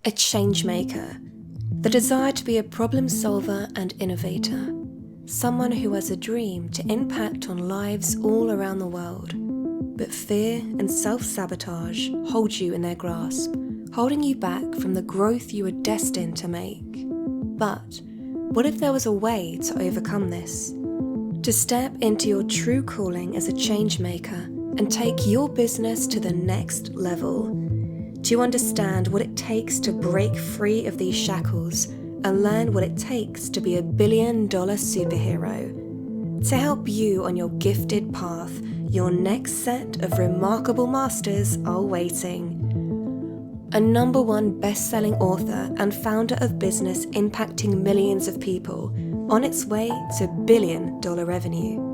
A change maker. The desire to be a problem solver and innovator. Someone who has a dream to impact on lives all around the world. But fear and self-sabotage hold you in their grasp, holding you back from the growth you are destined to make. But what if there was a way to overcome this? To step into your true calling as a change maker and take your business to the next level. To understand what it takes to break free of these shackles and learn what it takes to be a billion-dollar superhero. To help you on your gifted path, your next set of remarkable masters are waiting. A #1 best-selling author and founder of business impacting millions of people on its way to billion-dollar revenue.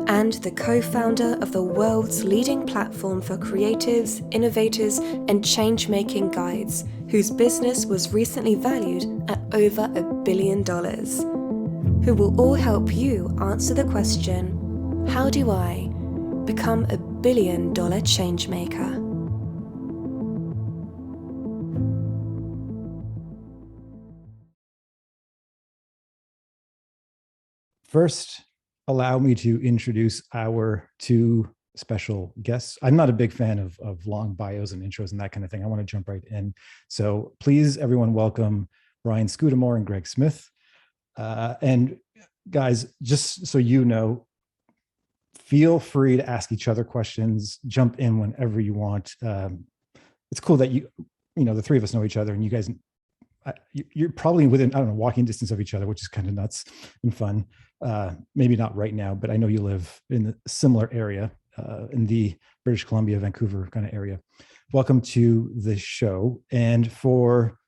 And the co-founder of the world's leading platform for creatives, innovators, and change-making guides, whose business was recently valued at over $1 billion, who will all help you answer the question, how do I become a billion-dollar change maker? First, allow me to introduce our two special guests. I'm not a big fan of long bios and intros and that kind of thing. I want to jump right in. So please, everyone, welcome Brian Scudamore and Greg Smith. And guys, just so you know, feel free to ask each other questions, jump in whenever you want. It's cool that you know, the three of us know each other, and you guys, you're probably within, I don't know, walking distance of each other, which is kind of nuts and fun. Maybe not right now, but I know you live in a similar area, in the British Columbia, Vancouver kind of area. Welcome to the show. And for,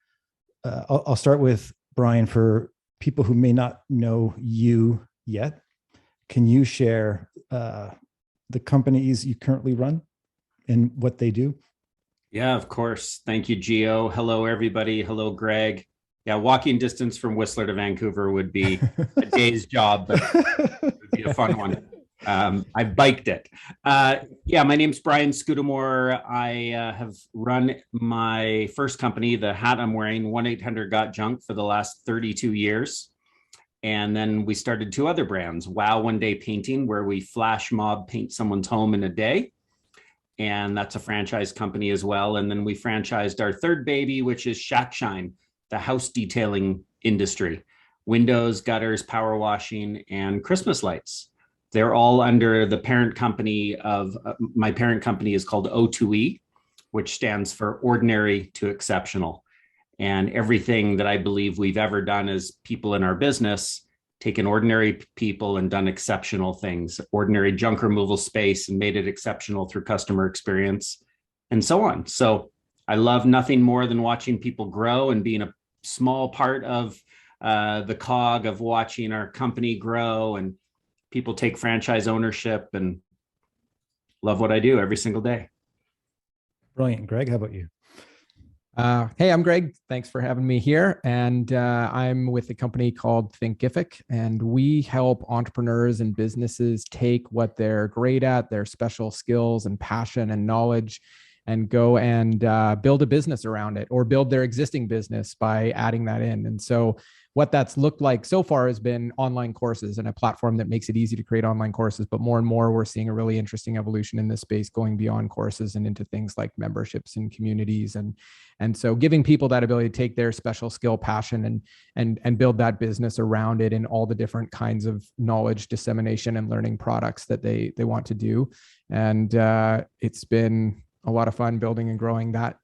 I'll start with Brian. For people who may not know you yet, can you share the companies you currently run and what they do? Yeah, of course. Thank you, Gio. Hello, everybody. Hello, Greg. Yeah, walking distance from Whistler to Vancouver would be a day's job, but it would be a fun one. I biked it. Yeah, my name's Brian Scudamore. I have run my first company, the hat I'm wearing, 1-800-GOT-JUNK, for the last 32 years. And then we started two other brands, Wow One Day Painting, where we flash mob paint someone's home in a day. And that's a franchise company as well. And then we franchised our third baby, which is Shack Shine, the house detailing industry, windows, gutters, power washing, and Christmas lights. They're all under the parent company of, my parent company is called O2E, which stands for Ordinary to Exceptional. And everything that I believe we've ever done as people in our business, taken ordinary people and done exceptional things, ordinary junk removal space, and made it exceptional through customer experience, and so on. So I love nothing more than watching people grow and being a small part of the cog of watching our company grow and people take franchise ownership, and love what I do every single day. Brilliant. Greg, how about you? Hey, I'm Greg. Thanks for having me here. And I'm with a company called Thinkific, and we help entrepreneurs and businesses take what they're great at, their special skills and passion and knowledge, and go and build a business around it, or build their existing business by adding that in. And so what that's looked like so far has been online courses and a platform that makes it easy to create online courses. But more and more, we're seeing a really interesting evolution in this space, going beyond courses and into things like memberships and communities. And so giving people that ability to take their special skill, passion, and build that business around it, and all the different kinds of knowledge dissemination and learning products that they want to do. And it's been a lot of fun building and growing that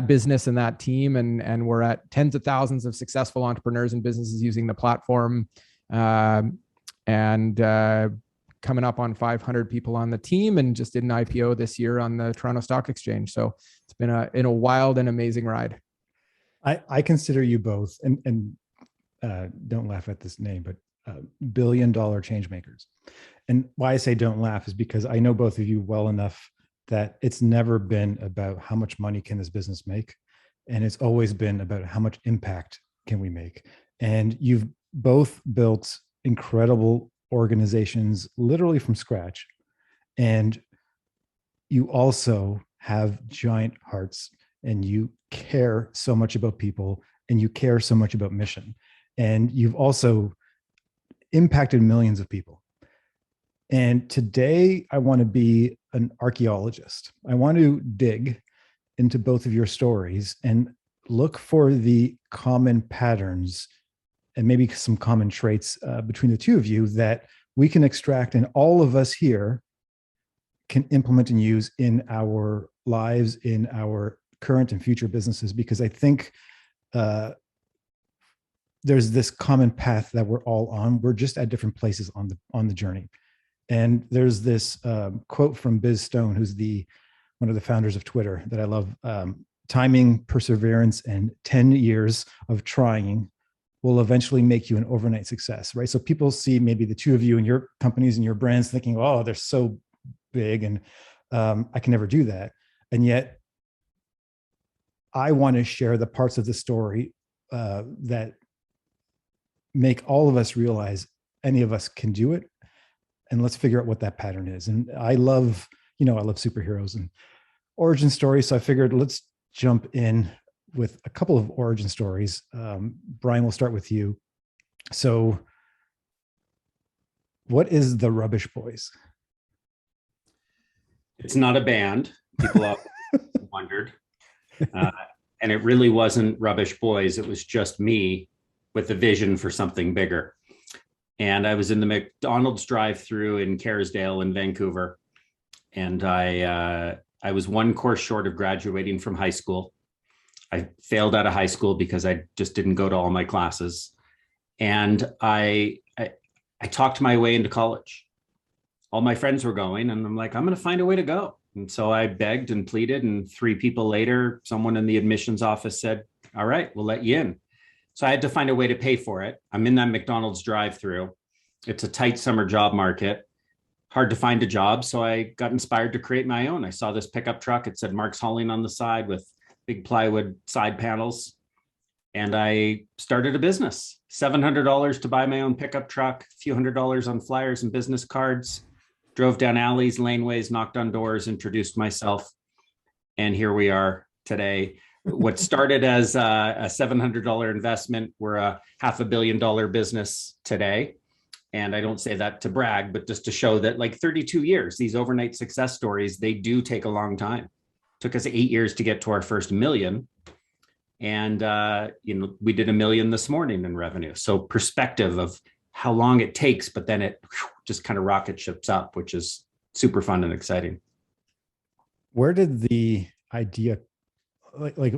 business and that team. And we're at tens of thousands of successful entrepreneurs and businesses using the platform, and coming up on 500 people on the team, and just did an IPO this year on the Toronto Stock Exchange. So it's been a wild and amazing ride. I consider you both, and don't laugh at this name, but billion-dollar change makers. And why I say don't laugh is because I know both of you well enough that it's never been about how much money can this business make, and it's always been about how much impact can we make. And you've both built incredible organizations literally from scratch, and you also have giant hearts, and you care so much about people, and you care so much about mission. And you've also impacted millions of people. And today I want to be an archaeologist. I want to dig into both of your stories and look for the common patterns and maybe some common traits between the two of you that we can extract, and all of us here can implement and use in our lives, in our current and future businesses, because I think there's this common path that we're all on. We're just at different places on the journey. And there's this quote from Biz Stone, who's one of the founders of Twitter, that I love. Timing, perseverance, and 10 years of trying will eventually make you an overnight success, right? So people see maybe the two of you and your companies and your brands thinking, oh, they're so big and I can never do that. And yet I want to share the parts of the story that make all of us realize any of us can do it. And let's figure out what that pattern is. And I love superheroes and origin stories. So I figured let's jump in with a couple of origin stories. Brian, we'll start with you. So what is the Rubbish Boys? It's not a band. People often wondered. And it really wasn't Rubbish Boys. It was just me with a vision for something bigger. And I was in the McDonald's drive-through in Kerrisdale in Vancouver. And I was one course short of graduating from high school. I failed out of high school because I just didn't go to all my classes. And I talked my way into college. All my friends were going, and I'm like, I'm going to find a way to go. And so I begged and pleaded, and 3 people later, someone in the admissions office said, all right, we'll let you in. So I had to find a way to pay for it. I'm in that McDonald's drive-through. It's a tight summer job market, hard to find a job. So I got inspired to create my own. I saw this pickup truck. It said Mark's Hauling on the side with big plywood side panels. And I started a business, $700 to buy my own pickup truck, a few $100s on flyers and business cards, drove down alleys, laneways, knocked on doors, introduced myself. And here we are today. What started as a $700 investment, we're a $500 million business today. And I don't say that to brag, but just to show that, like, 32 years, these overnight success stories, they do take a long time. It took us 8 years to get to our first million. And, we did $1 million this morning in revenue. So perspective of how long it takes, but then it just kind of rocket ships up, which is super fun and exciting. Where did the idea, like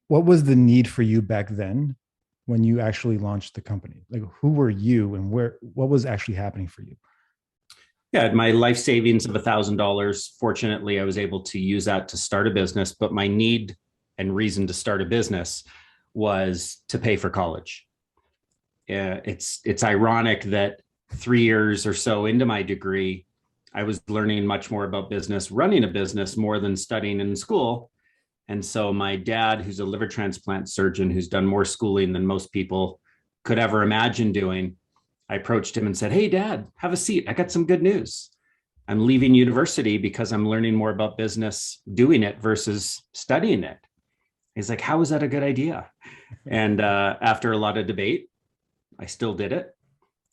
what was the need for you back then when you actually launched the company? Like, who were you and what was actually happening for you? Yeah, my life savings of $1,000. Fortunately, I was able to use that to start a business, but my need and reason to start a business was to pay for college. It's ironic that 3 years or so into my degree, I was learning much more about business, running a business more than studying in school. And so my dad, who's a liver transplant surgeon, who's done more schooling than most people could ever imagine doing, I approached him and said, hey, Dad, have a seat. I got some good news. I'm leaving university because I'm learning more about business doing it versus studying it. He's like, how is that a good idea? And after a lot of debate, I still did it.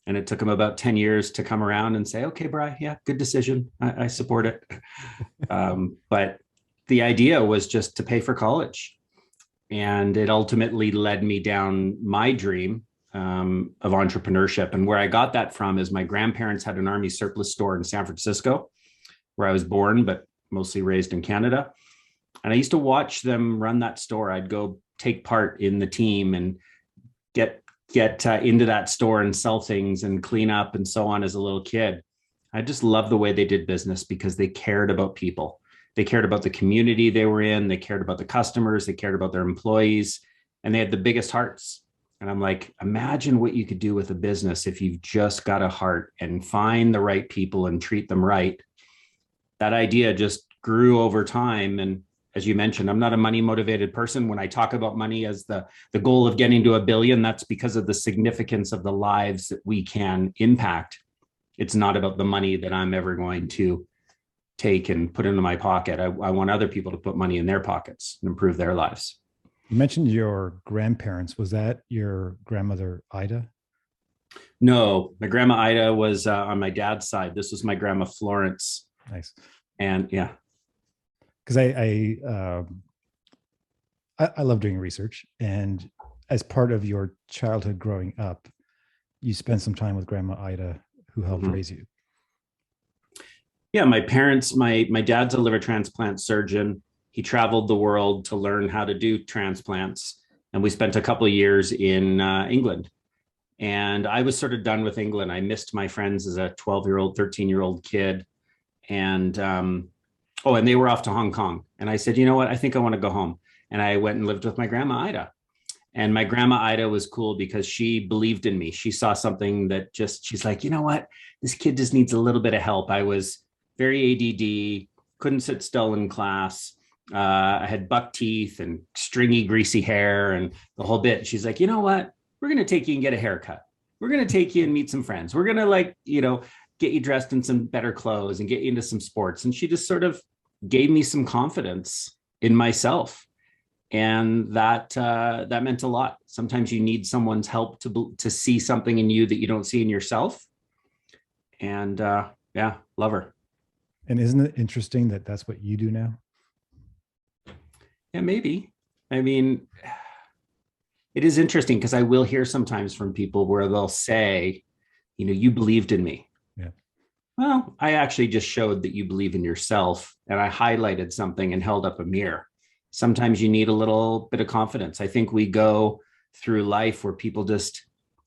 And it took him about 10 years to come around and say, okay, Brian, yeah, good decision. I support it. But the idea was just to pay for college. And it ultimately led me down my dream of entrepreneurship. And where I got that from is my grandparents had an Army surplus store in San Francisco, where I was born, but mostly raised in Canada. And I used to watch them run that store. I'd go take part in the team and get into that store and sell things and clean up and so on as a little kid. I just love the way they did business because they cared about people. They cared about the community they were in. They cared about the customers. They cared about their employees, and they had the biggest hearts. And I'm like, imagine what you could do with a business if you've just got a heart and find the right people and treat them right. That idea just grew over time. And as you mentioned, I'm not a money motivated person. When I talk about money as the goal of getting to $1 billion, that's because of the significance of the lives that we can impact. It's not about the money that I'm ever going to take and put into my pocket. I want other people to put money in their pockets and improve their lives. You mentioned your grandparents. Was that your grandmother, Ida? No, my grandma Ida was on my dad's side. This was my grandma Florence. Nice. And yeah. Because I love doing research. And as part of your childhood growing up, you spent some time with Grandma Ida, who helped raise you. Yeah, my parents, my dad's a liver transplant surgeon. He traveled the world to learn how to do transplants. And we spent a couple of years in England. And I was sort of done with England. I missed my friends as a 12-year-old, 13-year-old kid. And, and they were off to Hong Kong. And I said, you know what? I think I want to go home. And I went and lived with my grandma Ida. And my grandma Ida was cool because she believed in me. She saw something that she's like, you know what? This kid just needs a little bit of help. I was very ADD, couldn't sit still in class. I had buck teeth and stringy, greasy hair and the whole bit. She's like, you know what? We're going to take you and get a haircut. We're going to take you and meet some friends. We're going to get you dressed in some better clothes and get you into some sports. And she just sort of gave me some confidence in myself. And that meant a lot. Sometimes you need someone's help to see something in you that you don't see in yourself. And yeah, love her. And isn't it interesting that that's what you do now? Yeah, maybe. I mean, it is interesting because I will hear sometimes from people where they'll say, you believed in me. Yeah. Well, I actually just showed that you believe in yourself, and I highlighted something and held up a mirror. Sometimes you need a little bit of confidence. I think we go through life where people just,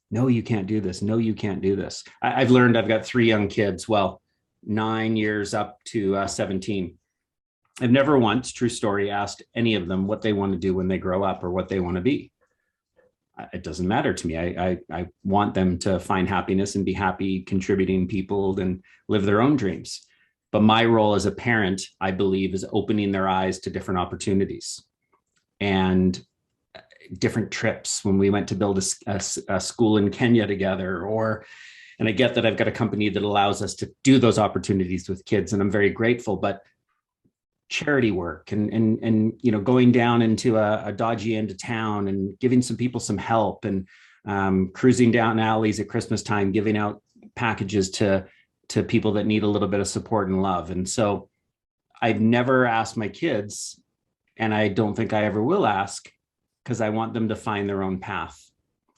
no, you can't do this. No, you can't do this. I've learned, I've got 3 young kids. Well, 9 years up to 17. I've never once, true story, asked any of them what they want to do when they grow up or what they want to be. It doesn't matter to me. I want them to find happiness and be happy contributing people and live their own dreams. But my role as a parent, I believe, is opening their eyes to different opportunities and different trips. When we went to build a school in Kenya together, and I get that I've got a company that allows us to do those opportunities with kids, and I'm very grateful, but charity work and going down into a dodgy end of town and giving some people some help and cruising down alleys at Christmas time, giving out packages to people that need a little bit of support and love. And so I've never asked my kids, and I don't think I ever will ask, because I want them to find their own path.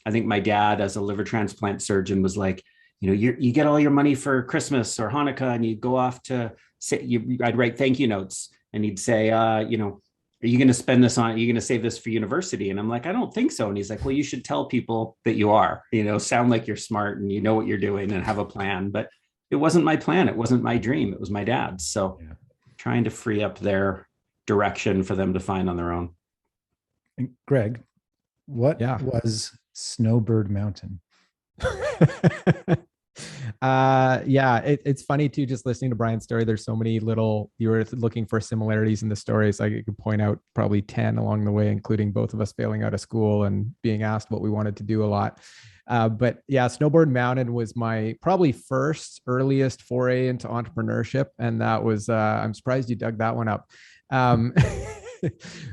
I think my dad, as a liver transplant surgeon, was like, you get all your money for Christmas or Hanukkah and you go off to say, I'd write thank you notes, and he'd say, are you going to spend this on, are you going to save this for university? And I'm like, I don't think so. And he's like, well, you should tell people that you are, sound like you're smart and you know what you're doing and have a plan. But it wasn't my plan. It wasn't my dream. It was my dad's. So yeah, trying to free up their direction for them to find on their own. And Greg, what was Snowbird Mountain? It's funny too, just listening to Brian's story. There's so many you were looking for similarities in the stories. I could point out probably 10 along the way, including both of us failing out of school and being asked what we wanted to do a lot. But yeah, Snowbird Mountain was my probably earliest foray into entrepreneurship. And that was, I'm surprised you dug that one up.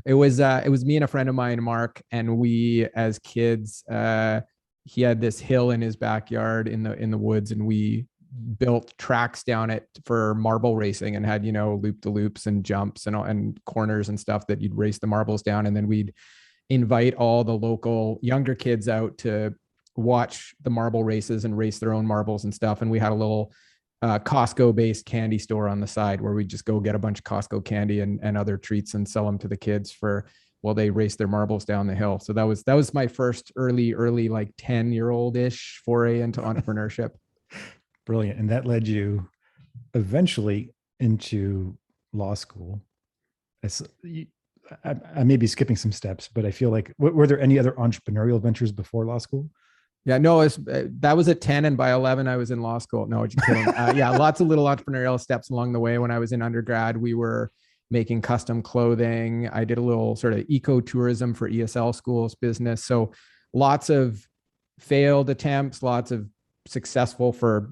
It was me and a friend of mine, Mark, and we, as kids, he had this hill in his backyard in the woods, and we built tracks down it for marble racing and had, loop-the-loops and jumps and corners and stuff that you'd race the marbles down. And then we'd invite all the local younger kids out to watch the marble races and race their own marbles and stuff. And we had a little Costco-based candy store on the side where we just go get a bunch of Costco candy and other treats and sell them to the kids while they race their marbles down the hill. So that was my first early like 10-year-old-ish foray into entrepreneurship. Brilliant. And that led you eventually into law school. I may be skipping some steps, but I feel like, were there any other entrepreneurial ventures before law school? Yeah, no, that was at 10. And by 11, I was in law school. No, just kidding. Yeah, lots of little entrepreneurial steps along the way. When I was in undergrad, we were making custom clothing. I did a little sort of ecotourism for ESL schools business. So lots of failed attempts, lots of successful for,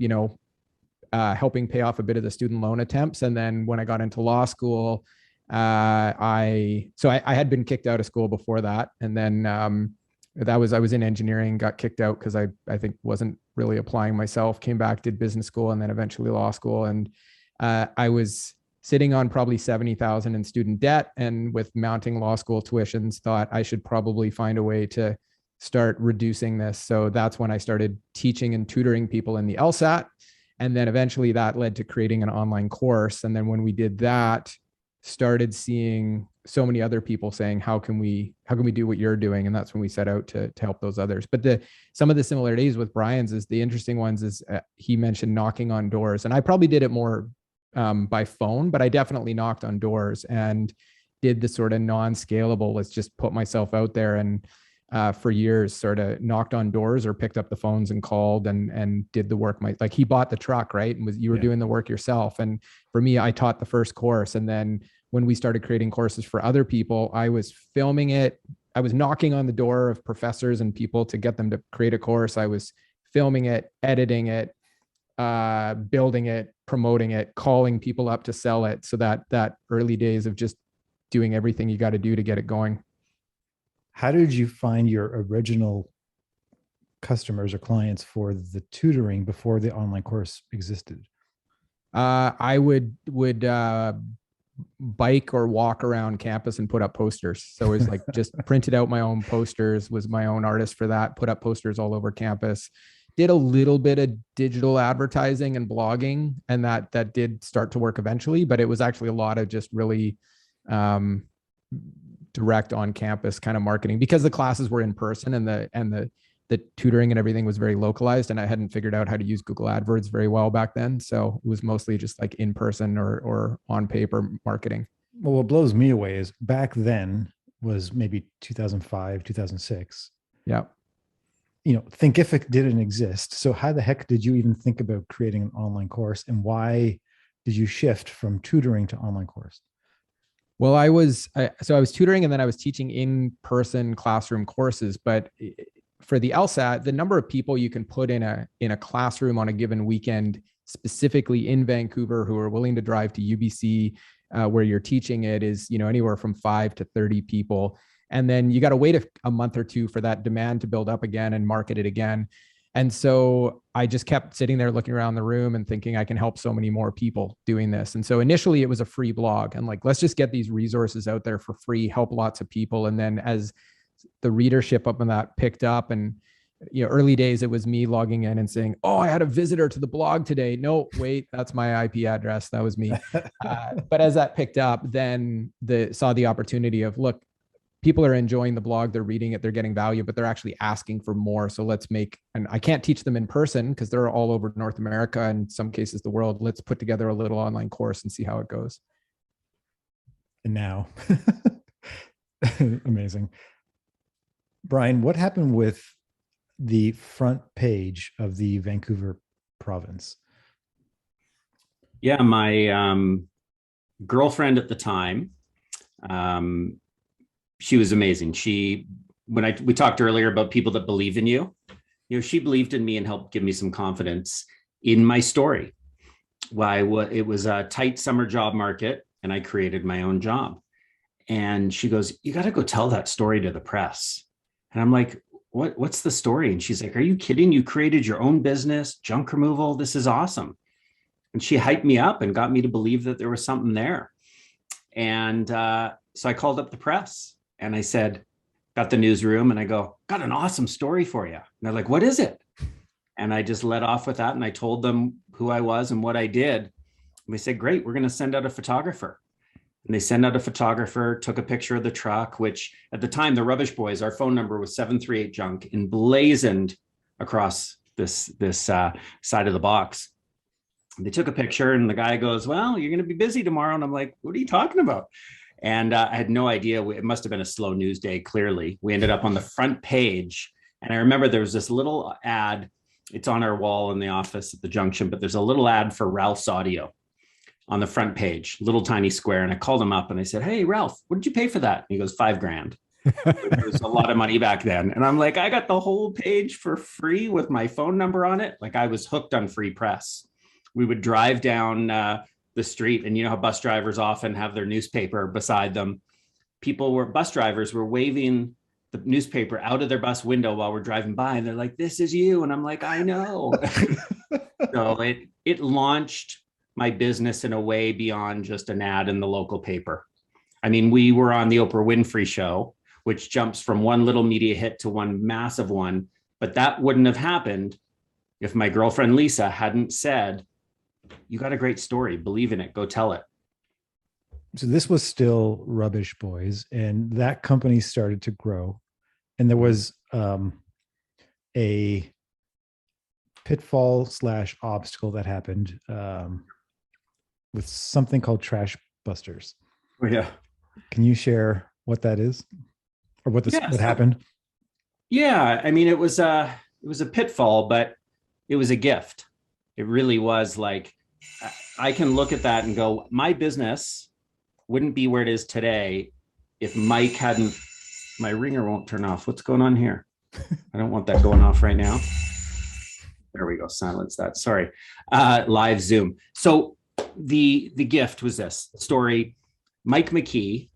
helping pay off a bit of the student loan attempts. And then when I got into law school, I had been kicked out of school before that. And then I was in engineering, got kicked out because I think wasn't really applying myself, came back, did business school, and then eventually law school. And I was sitting on probably 70,000 in student debt, and with mounting law school tuitions, thought I should probably find a way to start reducing this. So that's when I started teaching and tutoring people in the LSAT. And then eventually that led to creating an online course. And then when we did that, started seeing so many other people saying, how can we do what you're doing? And that's when we set out to help those others. But some of the similarities with Brian's is the interesting ones is he mentioned knocking on doors, and I probably did it more by phone, but I definitely knocked on doors and did the sort of non-scalable, let's just put myself out there, and for years sort of knocked on doors or picked up the phones and called and did the work. Like he bought the truck, right? And you were doing the work yourself. And for me, I taught the first course. And then when we started creating courses for other people, I was filming it. I was knocking on the door of professors and people to get them to create a course. I was filming it, editing it, building it, promoting it, calling people up to sell it. So that early days of just doing everything you got to do to get it going. How did you find your original customers or clients for the tutoring before the online course existed? I would bike or walk around campus and put up posters. So it was like just printed out my own posters, was my own artist for that, put up posters all over campus, did a little bit of digital advertising and blogging. And that did start to work eventually, but it was actually a lot of just really direct on campus kind of marketing, because the classes were in person and the tutoring and everything was very localized, and I hadn't figured out how to use Google AdWords very well back then. So it was mostly just like in person or on paper marketing. Well, what blows me away is back then was maybe 2005, 2006. Yeah. Thinkific didn't exist. So how the heck did you even think about creating an online course, and why did you shift from tutoring to online course? Well, I was tutoring, and then I was teaching in-person classroom courses. But for the LSAT, the number of people you can put in a classroom on a given weekend, specifically in Vancouver, who are willing to drive to UBC, where you're teaching it, is anywhere from 5 to 30 people. And then you got to wait a month or two for that demand to build up again and market it again. And so I just kept sitting there looking around the room and thinking I can help so many more people doing this. And so initially it was a free blog, and like, let's just get these resources out there for free, help lots of people. And then as the readership up on that picked up, and early days, it was me logging in and saying, oh, I had a visitor to the blog today. No, wait, that's my IP address. That was me. But as that picked up, then saw the opportunity of, look, people are enjoying the blog, they're reading it, they're getting value, but they're actually asking for more. So and I can't teach them in person because they're all over North America and some cases the world. Let's put together a little online course and see how it goes. And now, amazing. Brian, what happened with the front page of the Vancouver Province? Yeah, my girlfriend at the time, she was amazing. We talked earlier about people that believe in you, she believed in me and helped give me some confidence in my story. It was a tight summer job market, and I created my own job. And she goes, you got to go tell that story to the press. And I'm like, what's the story? And she's like, are you kidding? You created your own business, junk removal. This is awesome. And she hyped me up and got me to believe that there was something there. And so I called up the press and I said, got the newsroom, and I go, got an awesome story for you. And they're like, what is it? And I just led off with that. And I told them who I was and what I did. And they said, great, we're going to send out a photographer. And they sent out a photographer, took a picture of the truck, which at the time, the Rubbish Boys, our phone number was 738 junk, emblazoned across this side of the box. They took a picture, and the guy goes, well, you're going to be busy tomorrow. And I'm like, what are you talking about? And I had no idea. It must have been a slow news day, clearly. We ended up on the front page. And I remember there was this little ad. It's on our wall in the office at the junction, but there's a little ad for Ralph's Audio on the front page, little tiny square. And I called him up and I said, hey, Ralph, what did you pay for that? And he goes, $5,000. It was a lot of money back then. And I'm like, I got the whole page for free with my phone number on it. Like, I was hooked on free press. we would drive down the street, and you know how bus drivers often have their newspaper beside them. Bus drivers were waving the newspaper out of their bus window while we're driving by, and they're like, "This is you." And I'm like, "I know." So it launched my business in a way beyond just an ad in the local paper. I mean, we were on the Oprah Winfrey Show, which jumps from one little media hit to one massive one. But that wouldn't have happened if my girlfriend Lisa hadn't said, "You got a great story, believe in it, go tell it." So this was still Rubbish Boys, and that company started to grow. And there was a pitfall / obstacle that happened with something called Trash Busters. Oh, yeah. Can you share what that is, or what happened? Yeah, I mean, it was a pitfall, but it was a gift. It really was. Like, I can look at that and go, my business wouldn't be where it is today if Mike hadn't. My ringer won't turn off. What's going on here? I don't want that going off right now. There we go. Silence that. Sorry. Live Zoom. So the gift was this story. Mike McKee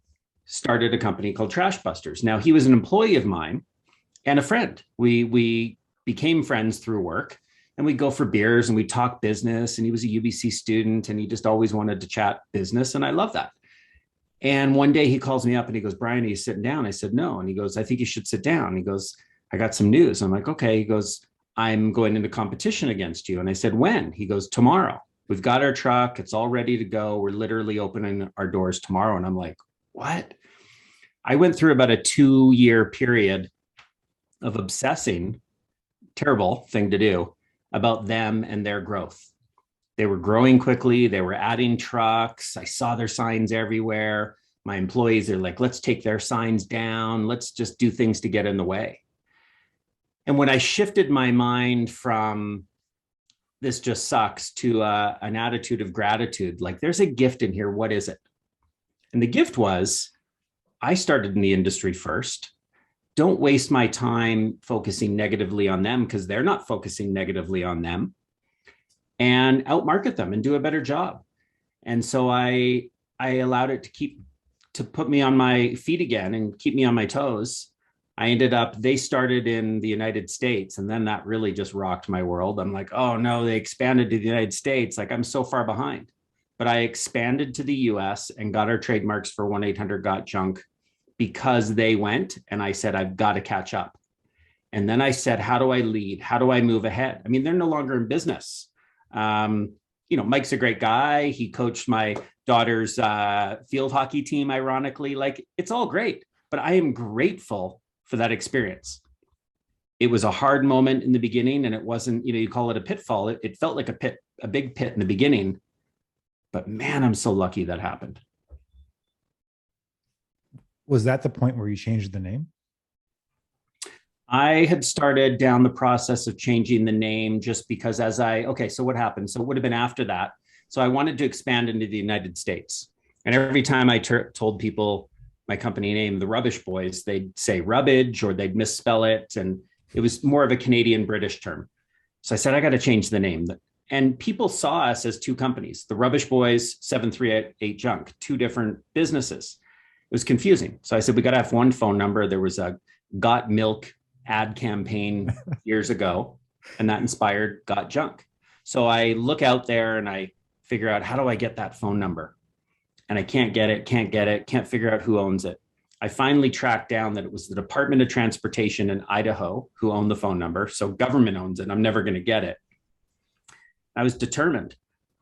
started a company called Trash Busters. Now, he was an employee of mine and a friend. We became friends through work, and we'd go for beers and we'd talk business, and he was a UBC student, and he just always wanted to chat business. And I love that. And one day he calls me up and he goes, "Brian, are you sitting down?" I said, "No." And he goes, "I think you should sit down." He goes, "I got some news." I'm like, "Okay." He goes, "I'm going into competition against you." And I said, "When?" He goes, "Tomorrow. We've got our truck. It's all ready to go. We're literally opening our doors tomorrow." And I'm like, "What?" I went through about a 2-year period of obsessing, terrible thing to do, about them and their growth. They were growing quickly. They were adding trucks. I saw their signs everywhere. My employees are like, "Let's take their signs down. Let's just do things to get in the way." And when I shifted my mind from "this just sucks" to an attitude of gratitude, like, there's a gift in here. What is it? And the gift was, I started in the industry first. Don't waste my time focusing negatively on them, because they're not focusing negatively on them, and outmarket them and do a better job. And so I allowed it to put me on my feet again and keep me on my toes. They started in the United States, and then that really just rocked my world. I'm like, "Oh no, they expanded to the United States. Like, I'm so far behind." But I expanded to the US and got our trademarks for 1-800-GOT-JUNK because they went, and I said, "I've got to catch up." And then I said, "How do I lead? How do I move ahead?" I mean, they're no longer in business. Mike's a great guy. He coached my daughter's field hockey team, ironically. Like, it's all great, but I am grateful for that experience. It was a hard moment in the beginning, and it wasn't, you call it a pitfall. It felt like a big pit in the beginning, but man, I'm so lucky that happened. Was that the point where you changed the name? I had started down the process of changing the name just because so what happened? So it would have been after that. So I wanted to expand into the United States. And every time I told people my company name, the Rubbish Boys, they'd say rubbage, or they'd misspell it. And it was more of a Canadian British term. So I said, I got to change the name. And people saw us as two companies, the Rubbish Boys, 738 Junk, two different businesses. It was confusing. So I said, we got to have one phone number. There was a Got Milk ad campaign years ago, and that inspired Got Junk. So I look out there and I figure out, how do I get that phone number? And I can't get it, can't figure out who owns it. I finally tracked down that it was the Department of Transportation in Idaho who owned the phone number. So government owns it. I'm never going to get it. I was determined.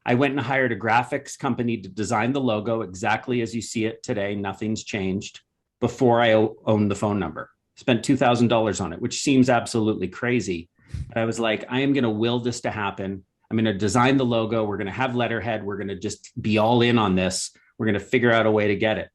I went and hired a graphics company to design the logo exactly as you see it today. Nothing's changed, before I owned the phone number. Spent $2,000 on it, which seems absolutely crazy. But I was like, I am going to will this to happen. I'm going to design the logo. We're going to have letterhead. We're going to just be all in on this. We're going to figure out a way to get it.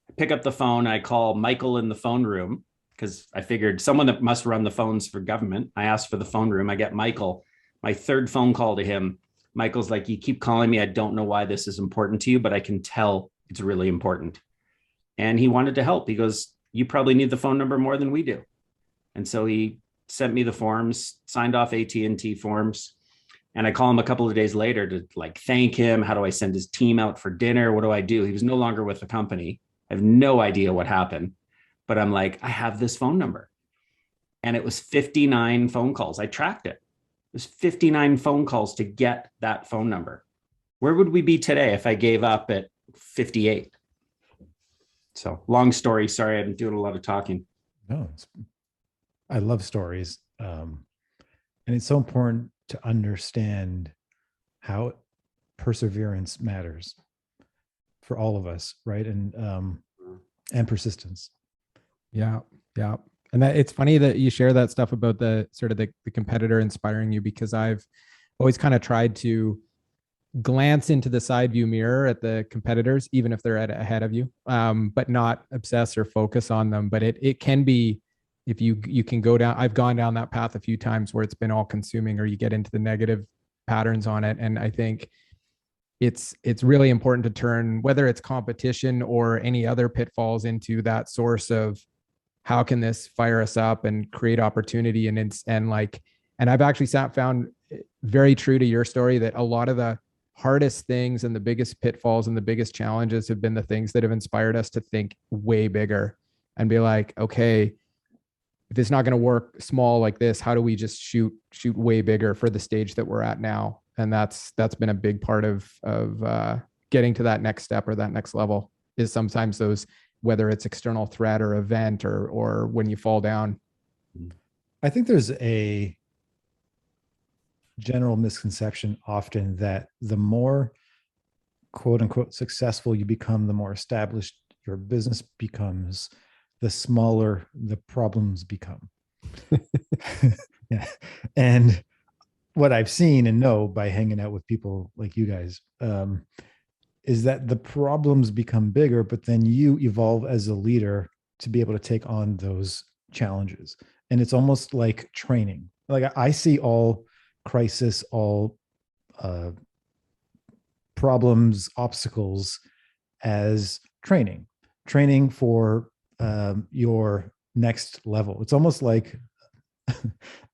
I pick up the phone. I call Michael in the phone room, because I figured someone that must run the phones for government. I asked for the phone room. I get Michael. My third phone call to him. Michael's like, "You keep calling me. I don't know why this is important to you, but I can tell it's really important." And he wanted to help. He goes, "You probably need the phone number more than we do." And so he sent me the forms, signed off AT&T forms. And I call him a couple of days later to like thank him. How do I send his team out for dinner? What do I do? He was no longer with the company. I have no idea what happened, but I'm like, I have this phone number. And it was 59 phone calls. I tracked it. It was 59 phone calls to get that phone number. Where would we be today if I gave up at 58? So long story. Sorry, I'm doing a lot of talking. No, I love stories. And it's so important to understand how perseverance matters for all of us, right? And persistence. Yeah. Yeah. And that it's funny that you share that stuff about the sort of the competitor inspiring you, because I've always kind of tried to glance into the side view mirror at the competitors, even if they're ahead of you, but not obsess or focus on them. But it can be, if you can go down, I've gone down that path a few times where it's been all consuming, or you get into the negative patterns on it. And I think it's really important to turn, whether it's competition or any other pitfalls, into that source of how can this fire us up and create opportunity. And I've actually found very true to your story that a lot of the hardest things and the biggest pitfalls and the biggest challenges have been the things that have inspired us to think way bigger and be like, okay, if it's not going to work small like this, how do we just shoot way bigger for the stage that we're at now? And that's been a big part of getting to that next step or that next level, is sometimes those, whether it's external threat or event or when you fall down. I think there's a general misconception often that the more quote unquote successful you become, the more established your business becomes, the smaller the problems become. Yeah. And what I've seen and know by hanging out with people like you guys, is that the problems become bigger, but then you evolve as a leader to be able to take on those challenges. And it's almost like training. Like I see all crisis, all problems, obstacles as training for your next level. It's almost like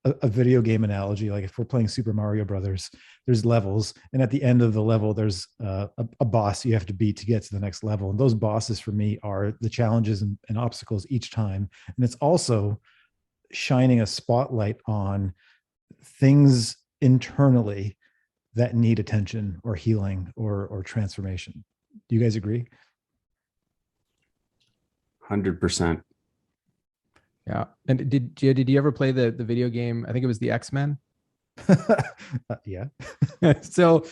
a video game analogy. Like if we're playing Super Mario Brothers, there's levels, and at the end of the level, there's a boss you have to beat to get to the next level. And those bosses for me are the challenges and obstacles each time. And it's also shining a spotlight on things internally that need attention or healing or transformation. Do you guys agree? 100%. Yeah. And did you ever play the video game? I think it was the X-Men. Yeah. So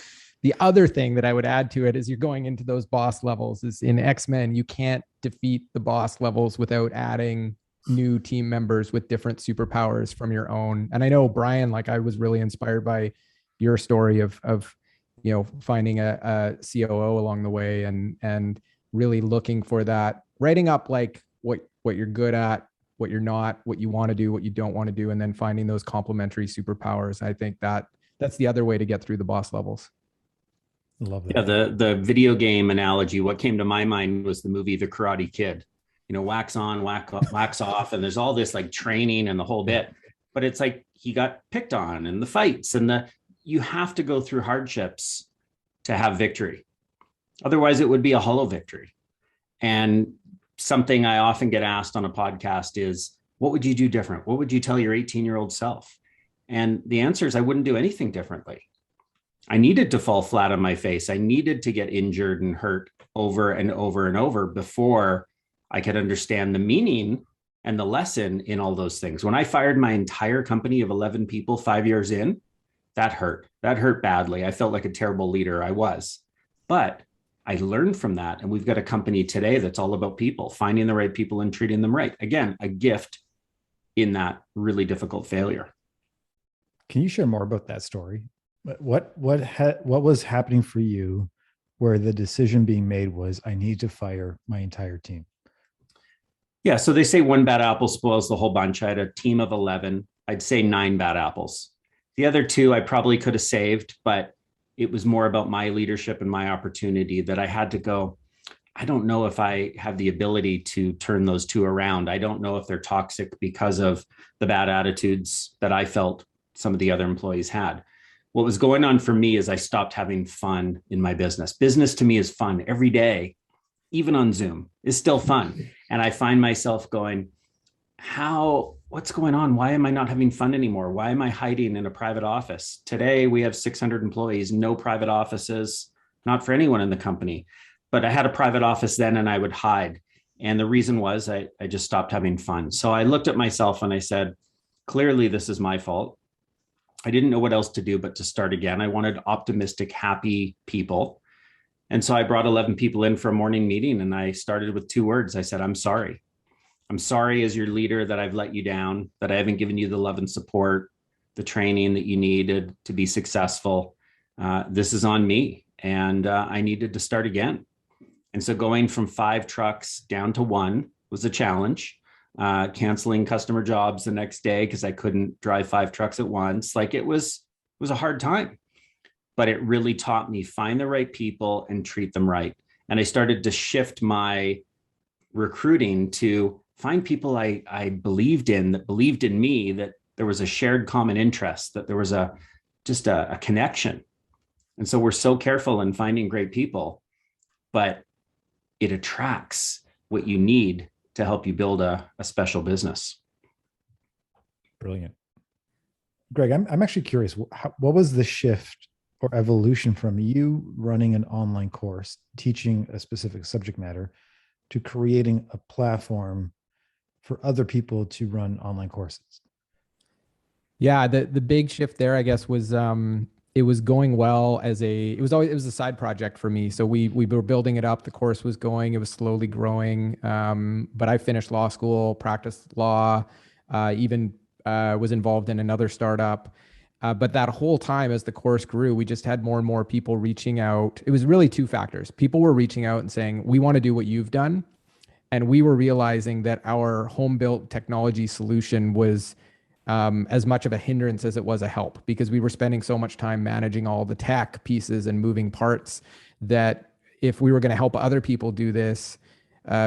the other thing that I would add to it is you're going into those boss levels. Is in X-Men, you can't defeat the boss levels without adding new team members with different superpowers from your own. And I know, Brian, like I was really inspired by your story of finding a COO along the way and really looking for that, writing up like what you're good at, what you're not, what you want to do, what you don't want to do, and then finding those complementary superpowers. I think that's the other way to get through the boss levels. I love that. Yeah, the video game analogy, what came to my mind was the movie The Karate Kid. Wax on, wax off, and there's all this like training and the whole bit. But it's like he got picked on and the fights and you have to go through hardships to have victory. Otherwise, it would be a hollow victory. And something I often get asked on a podcast is, what would you do different? What would you tell your 18-year-old self? And the answer is I wouldn't do anything differently. I needed to fall flat on my face. I needed to get injured and hurt over and over and over before I could understand the meaning and the lesson in all those things. When I fired my entire company of 11 people 5 years in, that hurt. That hurt badly. I felt like a terrible leader. I was. But I learned from that. And we've got a company today that's all about people, finding the right people and treating them right. Again, a gift in that really difficult failure. Can you share more about that story? What was happening for you where the decision being made was, I need to fire my entire team? Yeah. So they say one bad apple spoils the whole bunch. I had a team of 11. I'd say 9 bad apples. The other 2 I probably could have saved, but it was more about my leadership and my opportunity that I had to go, I don't know if I have the ability to turn those 2 around. I don't know if they're toxic because of the bad attitudes that I felt some of the other employees had. what was going on for me is I stopped having fun in my business. Business to me is fun every day, even on Zoom, is still fun. And I find myself going, what's going on? Why am I not having fun anymore? Why am I hiding in a private office? Today, we have 600 employees, no private offices, not for anyone in the company. But I had a private office then and I would hide. And the reason was I just stopped having fun. So I looked at myself and I said, clearly this is my fault. I didn't know what else to do but to start again. I wanted optimistic, happy people. And so I brought 11 people in for a morning meeting and I started with 2 words. I said, I'm sorry. I'm sorry as your leader that I've let you down, that I haven't given you the love and support, the training that you needed to be successful. This is on me and I needed to start again. And so going from 5 trucks down to 1 was a challenge. Canceling customer jobs the next day because I couldn't drive 5 trucks at once. Like it was a hard time, but it really taught me find the right people and treat them right. And I started to shift my recruiting to find people I believed in, that believed in me, that there was a shared common interest, that there was just a connection. And so we're so careful in finding great people, but it attracts what you need to help you build a special business. Brilliant. Greg, I'm actually curious, what was the shift or evolution from you running an online course, teaching a specific subject matter, to creating a platform for other people to run online courses? Yeah, the big shift there, I guess, was it was going well it was a side project for me. So we were building it up. The course was going, it was slowly growing. But I finished law school, practiced law, even was involved in another startup. But that whole time as the course grew, we just had more and more people reaching out. It was really 2 factors. People were reaching out and saying, we want to do what you've done. And we were realizing that our home-built technology solution was as much of a hindrance as it was a help, because we were spending so much time managing all the tech pieces and moving parts that if we were going to help other people do this,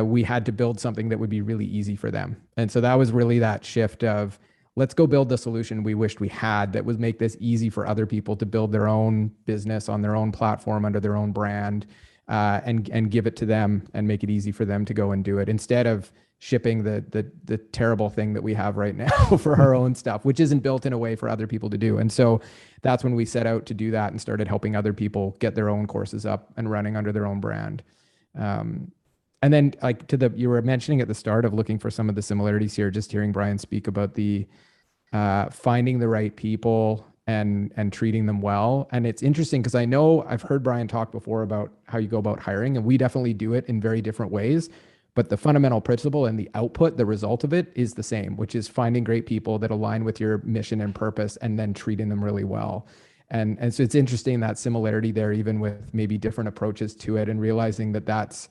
we had to build something that would be really easy for them. And so that was really that shift of, let's go build the solution we wished we had that would make this easy for other people to build their own business on their own platform under their own brand, and give it to them and make it easy for them to go and do it, instead of shipping the terrible thing that we have right now for our own stuff, which isn't built in a way for other people to do. And so that's when we set out to do that and started helping other people get their own courses up and running under their own brand. And then like you were mentioning at the start of looking for some of the similarities here, just hearing Brian speak about the finding the right people and treating them well. And it's interesting because I know I've heard Brian talk before about how you go about hiring, and we definitely do it in very different ways. But the fundamental principle and the output, the result of it, is the same, which is finding great people that align with your mission and purpose and then treating them really well. And so it's interesting, that similarity there, even with maybe different approaches to it, and realizing that that's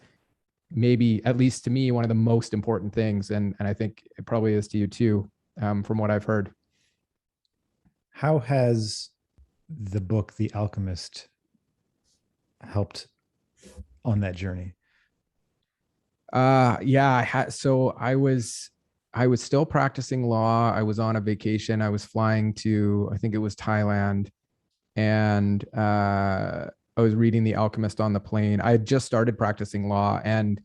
maybe, at least to me, one of the most important things. And I think it probably is to you too, from what I've heard. How has the book, The Alchemist, helped on that journey? Yeah, so I was still practicing law. I was on a vacation. I was flying to, I think it was Thailand, and I was reading The Alchemist on the plane. I had just started practicing law, and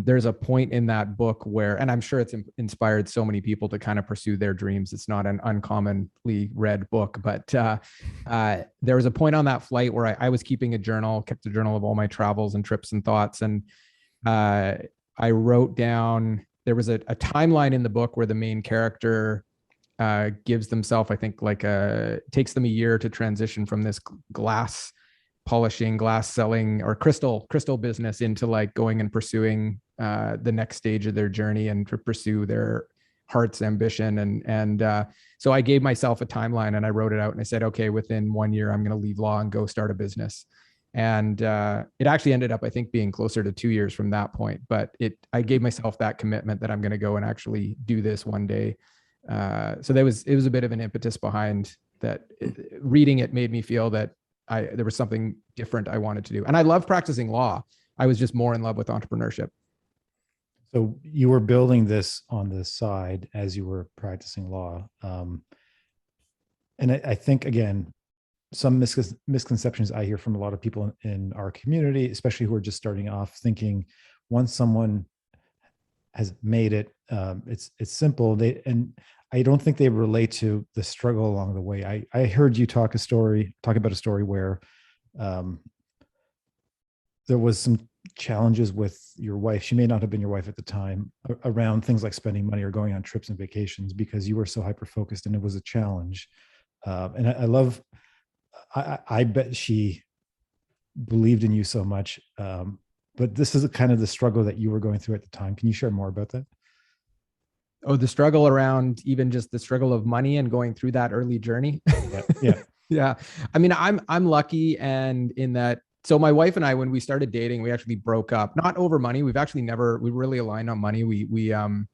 there's a point in that book where, and I'm sure it's inspired so many people to kind of pursue their dreams. It's not an uncommonly read book, but there was a point on that flight where I was keeping a journal, kept a journal of all my travels and trips and thoughts. And I wrote down, there was a timeline in the book where the main character gives themselves, I think, takes them a year to transition from this glass polishing, glass selling, or crystal business into like going and pursuing the next stage of their journey and to pursue their heart's ambition. And so I gave myself a timeline and I wrote it out and I said, okay, within 1 year, I'm going to leave law and go start a business. And it actually ended up, I think, being closer to 2 years from that point. But I gave myself that commitment that I'm going to go and actually do this one day. So it was a bit of an impetus behind that. Reading it made me feel that there was something different I wanted to do. And I love practicing law. I was just more in love with entrepreneurship. So you were building this on the side as you were practicing law. And I think, again, some misconceptions I hear from a lot of people in our community, especially who are just starting off, thinking once someone has made it, it's simple. And I don't think they relate to the struggle along the way. I heard you talk about a story where there was some challenges with your wife. She may not have been your wife at the time, around things like spending money or going on trips and vacations, because you were so hyper focused and it was a challenge. And I bet she believed in you so much. But this is kind of the struggle that you were going through at the time. Can you share more about that? Oh, the struggle around even just the struggle of money and going through that early journey. Yeah. Yeah. I mean, I'm lucky, and in that, so my wife and I, when we started dating, we actually broke up, not over money. We really aligned on money. We are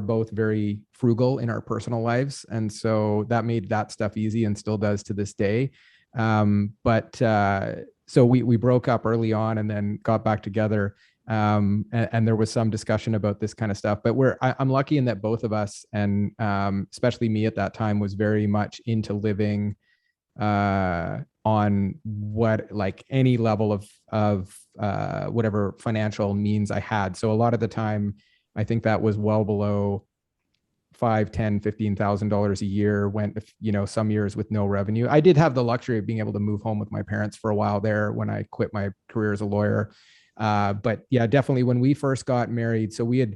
both very frugal in our personal lives. And so that made that stuff easy, and still does to this day. So we broke up early on and then got back together. And there was some discussion about this kind of stuff, but I'm lucky in that both of us, and especially me at that time, was very much into living on what, like, any level of whatever financial means I had. So a lot of the time, I think that was well below $5,000, $10,000, $15,000 a year, went, some years with no revenue. I did have the luxury of being able to move home with my parents for a while there when I quit my career as a lawyer. But yeah, definitely when we first got married, so we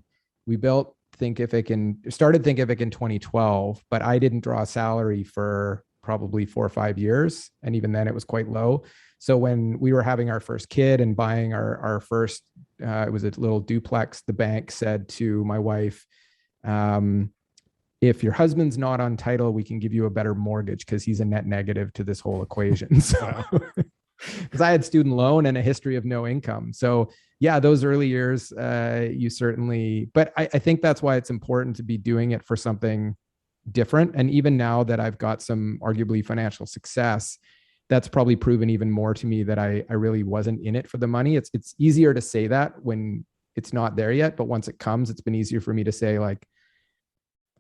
built Thinkific and started Thinkific in 2012, but I didn't draw a salary for probably 4 or 5 years. And even then it was quite low. So when we were having our first kid and buying our first, it was a little duplex, the bank said to my wife, if your husband's not on title, we can give you a better mortgage because he's a net negative to this whole equation. So, because I had student loan and a history of no income. So yeah, those early years, you certainly, but I think that's why it's important to be doing it for something different. And even now that I've got some arguably financial success, that's probably proven even more to me that I really wasn't in it for the money. It's easier to say that when it's not there yet, but once it comes, it's been easier for me to say, like,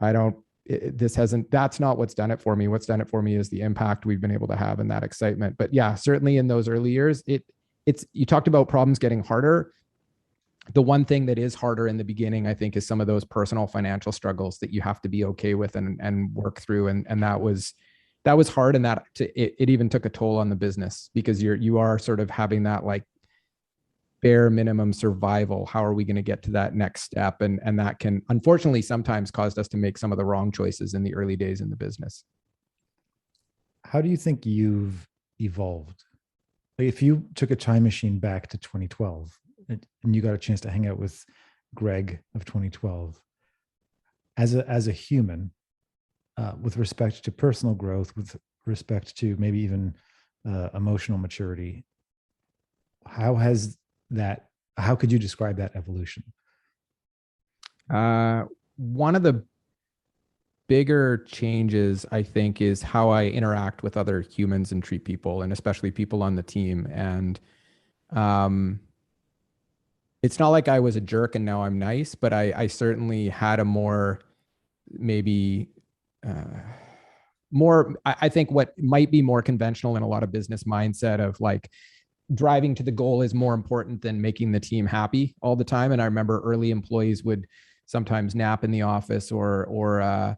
that's not what's done it for me. What's done it for me is the impact we've been able to have and that excitement. But yeah, certainly in those early years, you talked about problems getting harder. The one thing that is harder in the beginning, I think, is some of those personal financial struggles that you have to be okay with and work through. And that was hard. And it even took a toll on the business, because you are sort of having that, like, bare minimum survival. How are we going to get to that next step? And that can, unfortunately, sometimes caused us to make some of the wrong choices in the early days in the business. How do you think you've evolved? Like, if you took a time machine back to 2012 and you got a chance to hang out with Greg of 2012, as a human, with respect to personal growth, with respect to maybe even emotional maturity, how could you describe that evolution? One of the bigger changes, I think, is how I interact with other humans and treat people, and especially people on the team. And it's not like I was a jerk and now I'm nice, but I certainly had a more, maybe I think what might be more conventional in a lot of business mindset of, like, driving to the goal is more important than making the team happy all the time. And I remember early employees would sometimes nap in the office or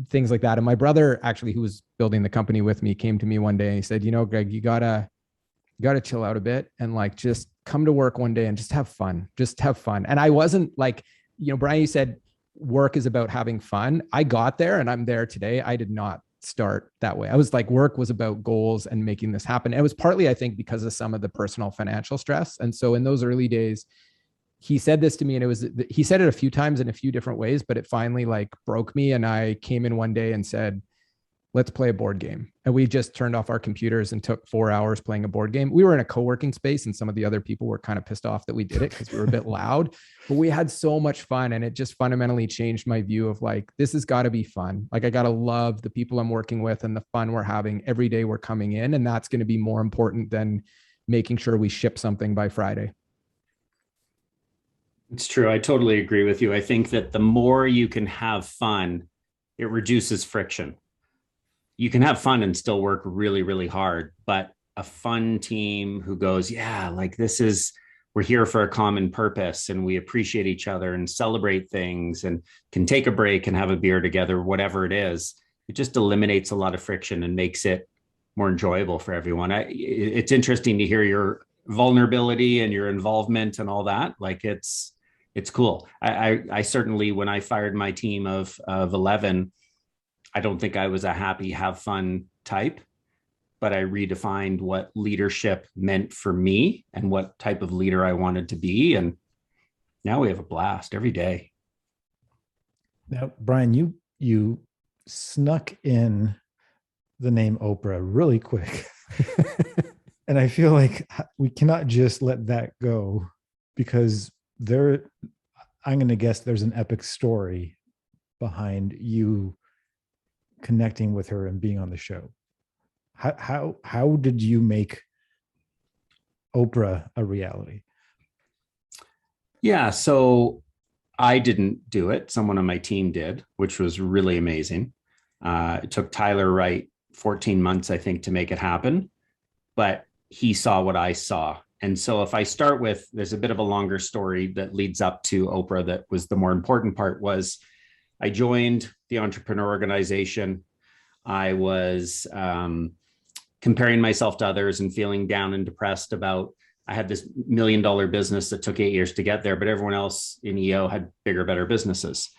things like that. And my brother, actually, who was building the company with me, came to me one day and he said, Greg, you gotta chill out a bit and, like, just come to work one day and just have fun. And I wasn't like, Brian, you said work is about having fun. I got there and I'm there today. I did not start that way. I was like, work was about goals and making this happen. And it was partly, I think, because of some of the personal financial stress. And so in those early days, he said this to me, and he said it a few times in a few different ways, but it finally, like, broke me. And I came in one day and said, let's play a board game. And we just turned off our computers and took 4 hours playing a board game. We were in a co-working space, and some of the other people were kind of pissed off that we did it because we were a bit loud, but we had so much fun. And it just fundamentally changed my view of, like, this has got to be fun. Like, I got to love the people I'm working with and the fun we're having every day we're coming in. And that's going to be more important than making sure we ship something by Friday. It's true. I totally agree with you. I think that the more you can have fun, it reduces friction. you can have fun and still work really, really hard, but a fun team who goes, yeah, like we're here for a common purpose and we appreciate each other and celebrate things and can take a break and have a beer together, whatever it is. It just eliminates a lot of friction and makes it more enjoyable for everyone. It's interesting to hear your vulnerability and your involvement and all that. Like it's cool. I certainly, when I fired my team of 11, I don't think I was a happy, have fun type, but I redefined what leadership meant for me and what type of leader I wanted to be. And now we have a blast every day. Now, Brian, you snuck in the name Oprah really quick. And I feel like we cannot just let that go, because I'm going to guess there's an epic story behind you connecting with her and being on the show. How did you make Oprah a reality? Yeah, so I didn't do it. Someone on my team did, which was really amazing. It took Tyler Wright 14 months, I think, to make it happen, but he saw what I saw. And so if I start with, there's a bit of a longer story that leads up to Oprah. That was the more important part. Was I joined the Entrepreneur organization. I was comparing myself to others and feeling down and depressed about, I had this $1 million business that took 8 years to get there, but everyone else in EO had bigger, better businesses.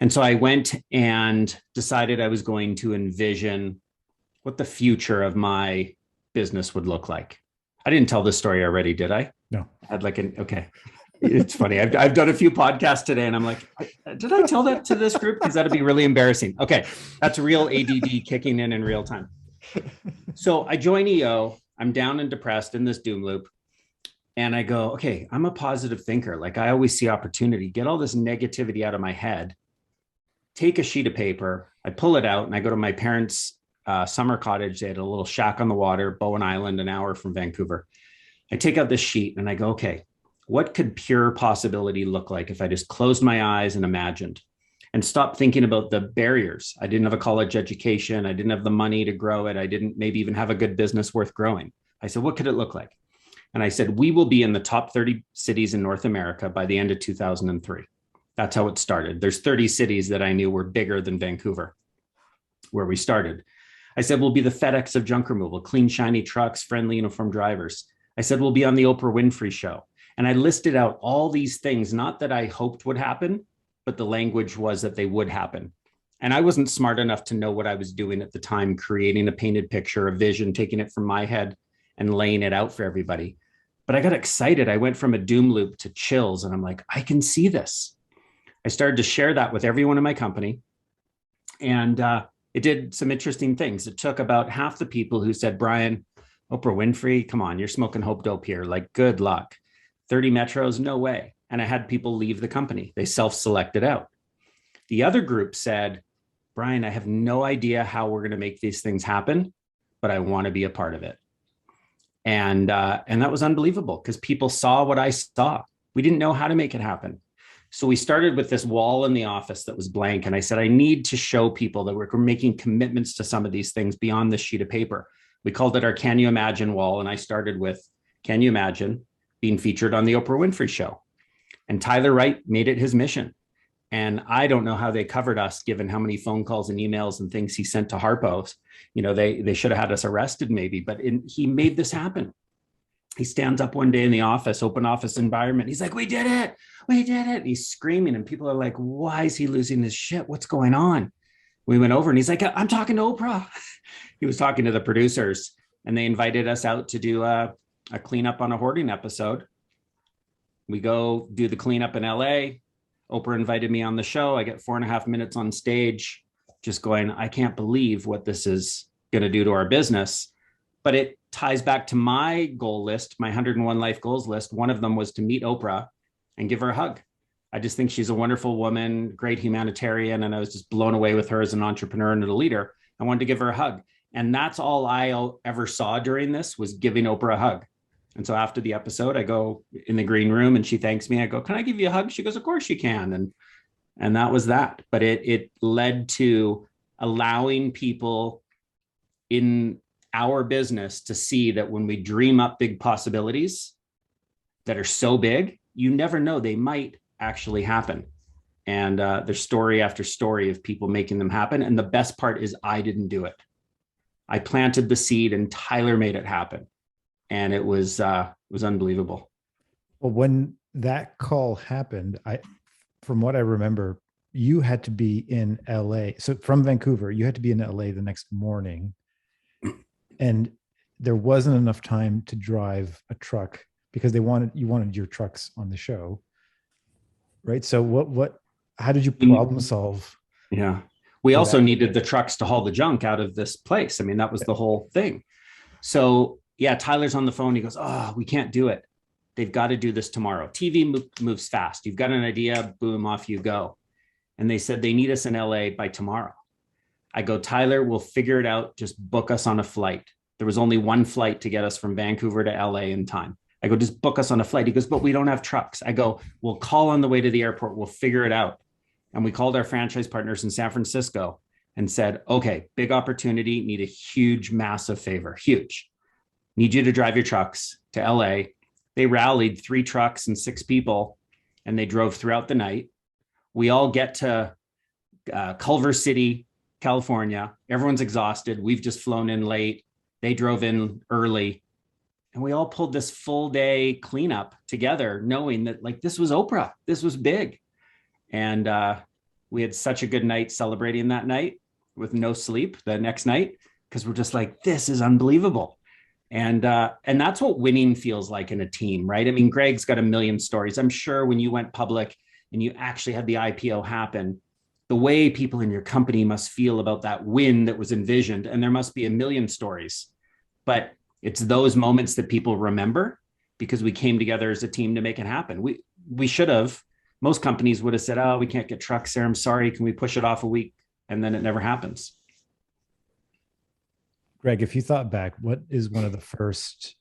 And so I went and decided I was going to envision what the future of my business would look like. I didn't tell this story already, did I? No. I had okay. It's funny. I've done a few podcasts today and I'm like, did I tell that to this group? Because that'd be really embarrassing. Okay. That's real ADD kicking in real time. So I join EO. I'm down and depressed in this doom loop. And I go, okay, I'm a positive thinker. Like I always see opportunity, get all this negativity out of my head, take a sheet of paper. I pull it out and I go to my parents' summer cottage. They had a little shack on the water, Bowen Island, an hour from Vancouver. I take out this sheet and I go, okay, what could pure possibility look like if I just closed my eyes and imagined and stopped thinking about the barriers? I didn't have a college education. I didn't have the money to grow it. I didn't maybe even have a good business worth growing. I said, what could it look like? And I said, we will be in the top 30 cities in North America by the end of 2003. That's how it started. There's 30 cities that I knew were bigger than Vancouver, where we started. I said, we'll be the FedEx of junk removal, clean, shiny trucks, friendly, uniformed drivers. I said, we'll be on the Oprah Winfrey show. And I listed out all these things, not that I hoped would happen, but the language was that they would happen. And I wasn't smart enough to know what I was doing at the time, creating a painted picture, a vision, taking it from my head and laying it out for everybody. But I got excited. I went from a doom loop to chills. And I'm like, I can see this. I started to share that with everyone in my company. And it did some interesting things. It took about half the people who said, Brian, Oprah Winfrey, come on, you're smoking hope dope here. Like, good luck. 30 metros, no way. And I had people leave the company. They self-selected out. The other group said, Brian, I have no idea how we're going to make these things happen, but I want to be a part of it. And that was unbelievable because people saw what I saw. We didn't know how to make it happen. So we started with this wall in the office that was blank. And I said, I need to show people that we're making commitments to some of these things beyond this sheet of paper. We called it our Can You Imagine wall. And I started with, can you imagine being featured on the Oprah Winfrey show? And Tyler Wright made it his mission. And I don't know how they covered us, given how many phone calls and emails and things he sent to Harpo's. You know, they should have had us arrested maybe, but he made this happen. He stands up one day in the office, open office environment. He's like, we did it. We did it. And he's screaming and people are like, why is he losing his shit? What's going on? We went over and he's like, I'm talking to Oprah. He was talking to the producers and they invited us out to do a cleanup on a hoarding episode. We go do the cleanup in LA. Oprah invited me on the show. I get 4.5 minutes on stage, just going, I can't believe what this is going to do to our business. But it ties back to my goal list, my 101 life goals list. One of them was to meet Oprah and give her a hug. I just think she's a wonderful woman, great humanitarian. And I was just blown away with her as an entrepreneur and a leader. I wanted to give her a hug. And that's all I ever saw during this was giving Oprah a hug. And so after the episode, I go in the green room and she thanks me. I go, can I give you a hug? She goes, of course you can. And that was that. But it led to allowing people in our business to see that when we dream up big possibilities that are so big, you never know, they might actually happen. And there's story after story of people making them happen. And the best part is I didn't do it. I planted the seed and Tyler made it happen. And it was unbelievable. Well, when that call happened, from what I remember, you had to be in LA. So from Vancouver, you had to be in LA the next morning. And there wasn't enough time to drive a truck because you wanted your trucks on the show. Right. So how did you problem solve? Yeah. We also needed the trucks to haul the junk out of this place. I mean, that was the whole thing. So yeah, Tyler's on the phone. He goes, oh, we can't do it. They've got to do this tomorrow. TV moves fast. You've got an idea, boom, off you go. And they said they need us in LA by tomorrow. I go, Tyler, we'll figure it out. Just book us on a flight. There was only one flight to get us from Vancouver to LA in time. I go, just book us on a flight. He goes, but we don't have trucks. I go, we'll call on the way to the airport. We'll figure it out. And we called our franchise partners in San Francisco and said, okay, big opportunity, need a huge, massive favor, huge. Need you to drive your trucks to LA. They rallied 3 trucks and 6 people, and they drove throughout the night. We all get to Culver City, California. Everyone's exhausted. We've just flown in late. They drove in early. And we all pulled this full day cleanup together, knowing that like this was Oprah. This was big. And we had such a good night celebrating that night with no sleep the next night, because we're just like, this is unbelievable. And that's what winning feels like in a team, right? I mean, Greg's got a million stories. I'm sure when you went public and you actually had the IPO happen, the way people in your company must feel about that win that was envisioned, and there must be a million stories. But it's those moments that people remember because we came together as a team to make it happen. We should have. Most companies would have said, oh, we can't get trucks there. I'm sorry. Can we push it off a week? And then it never happens. Greg, if you thought back, what is one of the first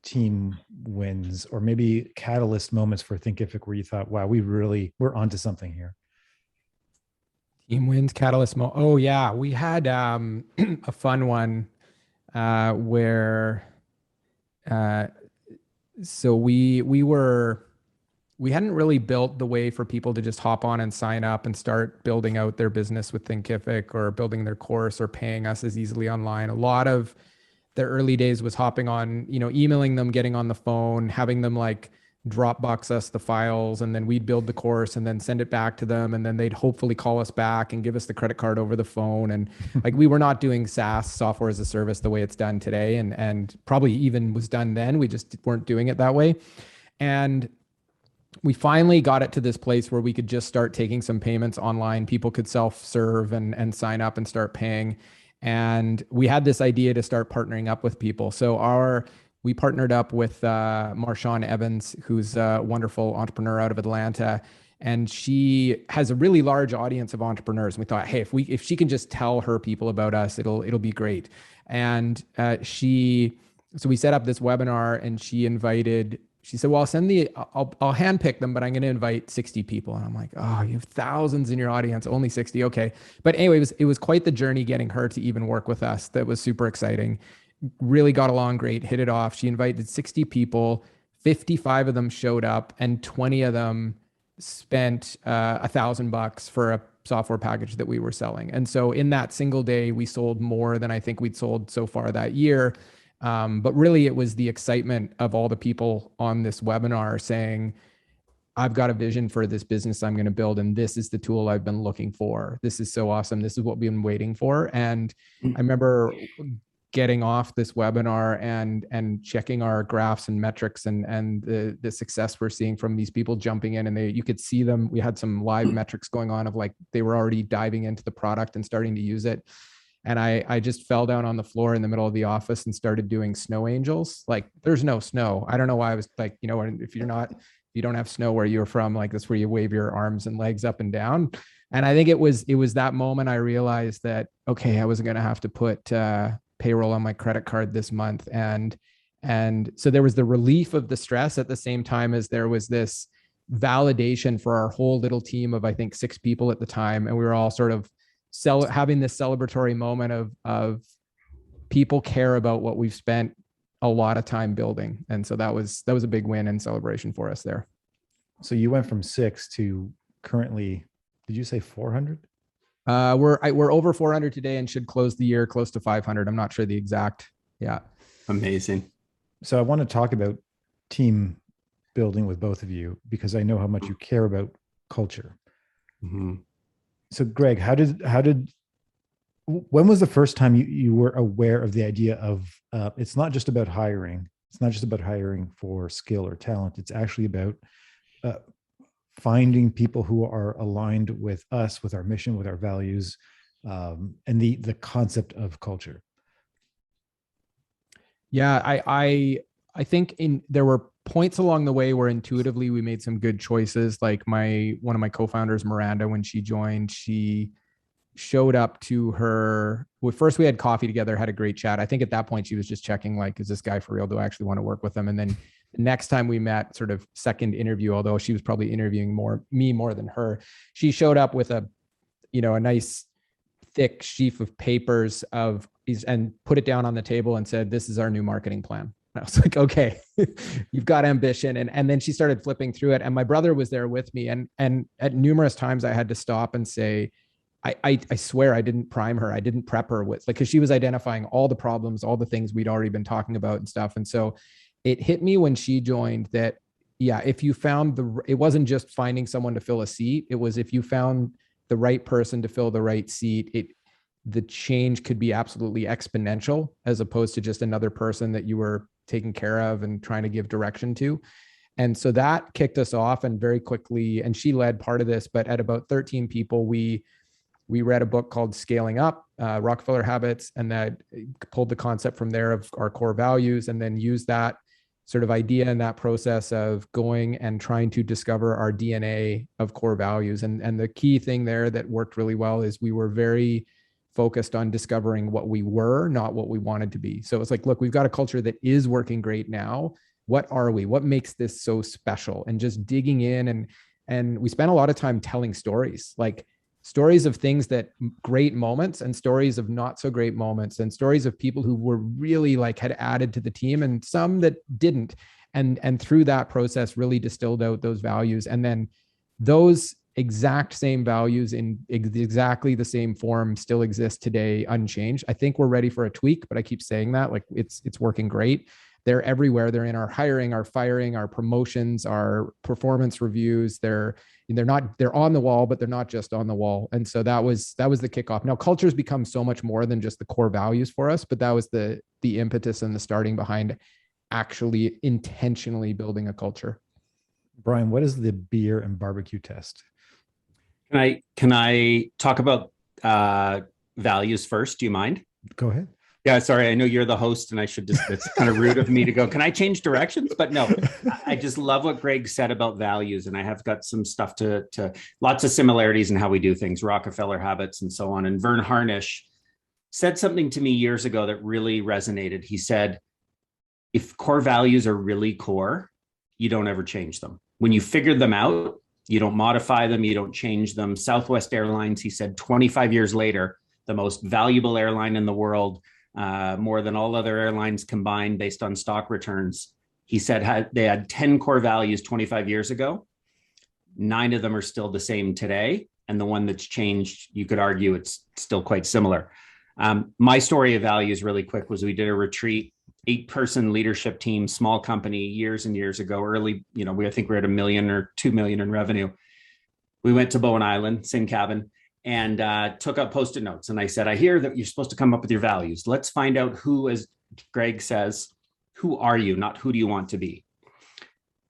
team wins or maybe catalyst moments for Thinkific where you thought, wow, we're onto something here? Team wins, catalyst moment. Oh yeah. We had a fun one where so we hadn't really built the way for people to just hop on and sign up and start building out their business with Thinkific or building their course or paying us as easily online. A lot of the early days was hopping on, emailing them, getting on the phone, having them like Dropbox us the files, and then we'd build the course and then send it back to them. And then they'd hopefully call us back and give us the credit card over the phone. And like, we were not doing SaaS, software as a service, the way it's done today. And probably even was done then. We just weren't doing it that way. And we finally got it to this place where we could just start taking some payments online. People could self-serve and sign up and start paying. And we had this idea to start partnering up with people. So we partnered up with Marshawn Evans, who's a wonderful entrepreneur out of Atlanta. And she has a really large audience of entrepreneurs. And we thought, hey, if she can just tell her people about us, it'll be great. And so we set up this webinar, and she said, well, I'll handpick them, but I'm going to invite 60 people. And I'm like, oh, you have thousands in your audience, only 60. Okay. But anyway, it was quite the journey getting her to even work with us. That was super exciting. Really got along great, hit it off. She invited 60 people, 55 of them showed up, and 20 of them spent $1,000 for a software package that we were selling. And so in that single day, we sold more than I think we'd sold so far that year. But really, it was the excitement of all the people on this webinar saying, I've got a vision for this business I'm going to build, and this is the tool I've been looking for. This is so awesome. This is what we've been waiting for. And I remember getting off this webinar and checking our graphs and metrics and the success we're seeing from these people jumping in, and you could see them. We had some live metrics going on of like, they were already diving into the product and starting to use it. And I just fell down on the floor in the middle of the office and started doing snow angels. Like, there's no snow. I don't know why I was like, if you don't have snow where you're from, like that's where you wave your arms and legs up and down. And I think it was that moment I realized that, okay, I wasn't going to have to put payroll on my credit card this month. And so there was the relief of the stress at the same time as there was this validation for our whole little team of, I think, 6 people at the time. And we were all sort of having this celebratory moment of people care about what we've spent a lot of time building. And so that was a big win and celebration for us there. So you went from 6 to currently, did you say 400? We're over 400 today and should close the year close to 500. I'm not sure the exact. Yeah. Amazing. So I want to talk about team building with both of you because I know how much you care about culture. Mm-hmm. So Greg, when was the first time you were aware of the idea of, it's not just about hiring. It's not just about hiring for skill or talent. It's actually about finding people who are aligned with us, with our mission, with our values, and the concept of culture. Yeah, I think there were points along the way where intuitively we made some good choices. Like one of my co-founders, Miranda, when she joined, she showed up to her. Well, first we had coffee together, had a great chat. I think at that point she was just checking, like, is this guy for real? Do I actually want to work with him? And then the next time we met, sort of second interview, although she was probably interviewing me more than her, she showed up with a nice thick sheaf of papers and put it down on the table and said, "This is our new marketing plan." And I was like, okay, you've got ambition. And then she started flipping through it. And my brother was there with me. And at numerous times I had to stop and say, I swear I didn't prime her. I didn't prep her with, like, because she was identifying all the problems, all the things we'd already been talking about and stuff. And so it hit me when she joined that, yeah, if you found it wasn't just finding someone to fill a seat. It was, if you found the right person to fill the right seat, the change could be absolutely exponential, as opposed to just another person that you were taking care of and trying to give direction to. And so that kicked us off, and very quickly, and she led part of this, but at about 13 people, we read a book called Scaling Up, Rockefeller Habits, and that pulled the concept from there of our core values, and then used that sort of idea in that process of going and trying to discover our DNA of core values. And the key thing there that worked really well is we were very focused on discovering what we were, not what we wanted to be. So it's like, look, we've got a culture that is working great now. What are we? What makes this so special? And just digging in, and we spent a lot of time telling stories, like stories of things that great moments, and stories of not so great moments, and stories of people who were really like had added to the team and some that didn't. And through that process really distilled out those values. And then those exact same values in exactly the same form still exist today, unchanged. I think we're ready for a tweak, but I keep saying that, like, it's working great. They're everywhere. They're in our hiring, our firing, our promotions, our performance reviews. They're on the wall, but they're not just on the wall. And so that was the kickoff. Now, culture's become so much more than just the core values for us, but that was the impetus and the starting behind actually intentionally building a culture. Brian, what is the beer and barbecue test? Can I talk about values first? Do you mind? Go ahead. Yeah, sorry. I know you're the host and I should just, it's kind of rude of me to go, can I change directions? But no, I just love what Greg said about values. And I have got some stuff to lots of similarities in how we do things, Rockefeller habits and so on. And Vern Harnish said something to me years ago that really resonated. He said, if core values are really core, you don't ever change them. When you figure them out, you don't modify them, you don't change them. Southwest Airlines, he said, 25 years later, the most valuable airline in the world, more than all other airlines combined based on stock returns. He said they had 10 core values 25 years ago. 9 of them are still the same today. And the one that's changed, you could argue it's still quite similar. My story of values really quick was we did a retreat, 8-person leadership team, small company years and years ago, early, I think we're at $1 million or $2 million in revenue. We went to Bowen Island, same cabin, and took up Post-it notes. And I said, I hear that you're supposed to come up with your values. Let's find out who, as Greg says, who are you, not who do you want to be?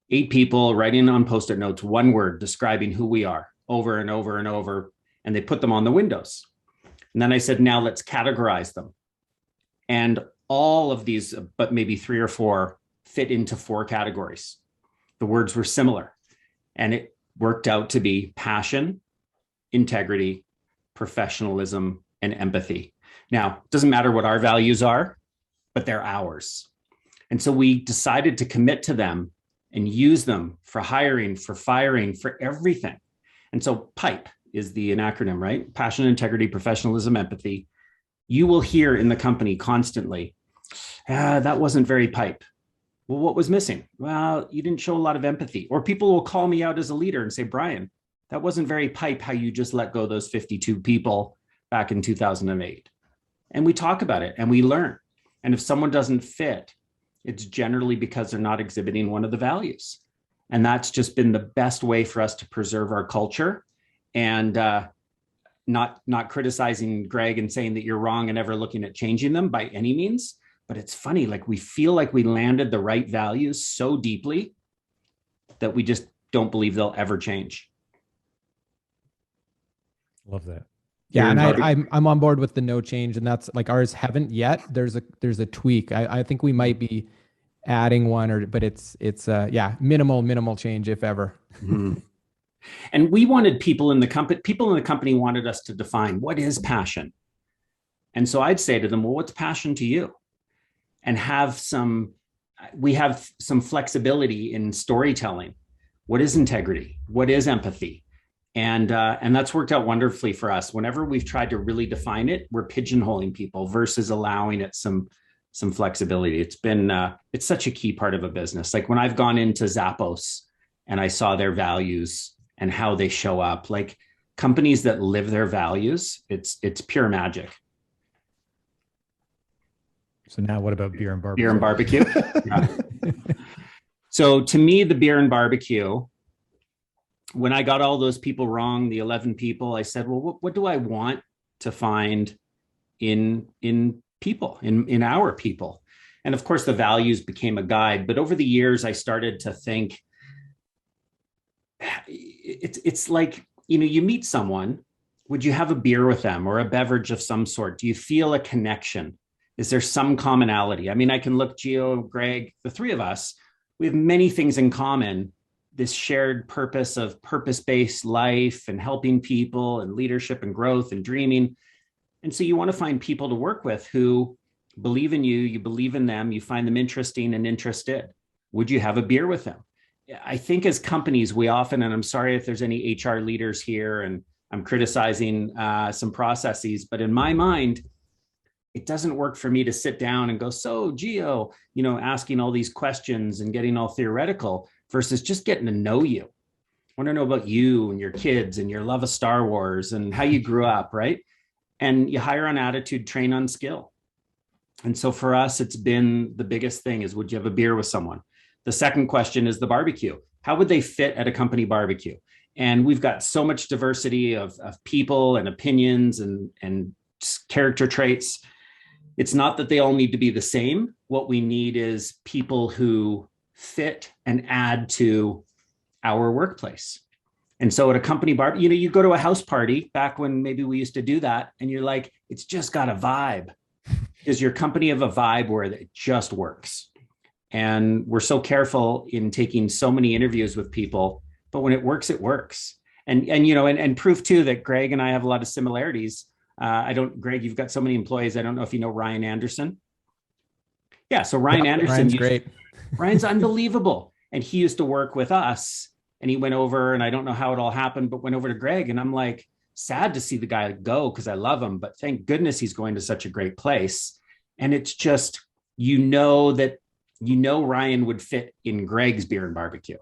8 people writing on Post-it notes, one word describing who we are over and over and over. And they put them on the windows. And then I said, now let's categorize them. And all of these, but maybe 3 or 4, fit into 4 categories. The words were similar. And it worked out to be passion, integrity, professionalism, and empathy. Now, it doesn't matter what our values are, but they're ours. And so we decided to commit to them and use them for hiring, for firing, for everything. And so PIPE is an acronym, right? Passion, integrity, professionalism, empathy. you will hear in the company constantly, that wasn't very pipe. Well, what was missing? Well, you didn't show a lot of empathy. Or people will call me out as a leader and say, Brian, that wasn't very pipe how you just let go those 52 people back in 2008. And we talk about it and we learn. And if someone doesn't fit, it's generally because they're not exhibiting one of the values. And that's just been the best way for us to preserve our culture, and not criticizing Greg and saying that you're wrong and ever looking at changing them by any means. But it's funny, like we feel like we landed the right values so deeply that we just don't believe they'll ever change. Love that. Yeah, and I'm on board with the no change, and that's like ours haven't yet. There's a tweak. I think we might be adding one, but it's yeah, minimal change if ever. Mm-hmm. And we wanted people in the company wanted us to define what is passion. And so I'd say to them, well, what's passion to you? And we have some flexibility in storytelling. What is integrity? What is empathy? And that's worked out wonderfully for us. Whenever we've tried to really define it, we're pigeonholing people versus allowing it some flexibility. It's such a key part of a business. Like when I've gone into Zappos and I saw their values and how they show up, like companies that live their values, it's pure magic. So now what about beer and barbecue? Beer and barbecue. Yeah. So to me, the beer and barbecue, when I got all those people wrong, the 11 people, I said, well, what do I want to find in people, in our people? And of course, the values became a guide. But over the years, I started to think, it's like, you meet someone, would you have a beer with them or a beverage of some sort? Do you feel a connection? Is there some commonality? I mean, I can look, Gio, Greg, the three of us, we have many things in common. This shared purpose of purpose-based life and helping people and leadership and growth and dreaming. And so you want to find people to work with who believe in you, you believe in them, you find them interesting and interested. Would you have a beer with them? I think as companies, we often, and I'm sorry if there's any HR leaders here and I'm criticizing some processes, but in my mind, it doesn't work for me to sit down and go, so Gio, asking all these questions and getting all theoretical versus just getting to know you. I want to know about you and your kids and your love of Star Wars and how you grew up, right? And you hire on attitude, train on skill. And so for us, it's been the biggest thing is, would you have a beer with someone? The second question is the barbecue. How would they fit at a company barbecue? And we've got so much diversity of people and opinions and character traits. It's not that they all need to be the same. What we need is people who fit and add to our workplace. And so at a company bar, you go to a house party back when maybe we used to do that, and you're like, it's just got a vibe. Is your company have a vibe where it just works? And we're so careful in taking so many interviews with people, but when it works, it works. And proof too that Greg and I have a lot of similarities. Greg, you've got so many employees. I don't know if you know Ryan Anderson. Yeah. So Ryan Anderson, Ryan's great. Ryan's unbelievable. And he used to work with us, and he went over, and I don't know how it all happened, but went over to Greg. And I'm like, sad to see the guy go because I love him, but thank goodness he's going to such a great place. And it's just, Ryan would fit in Greg's beer and barbecue.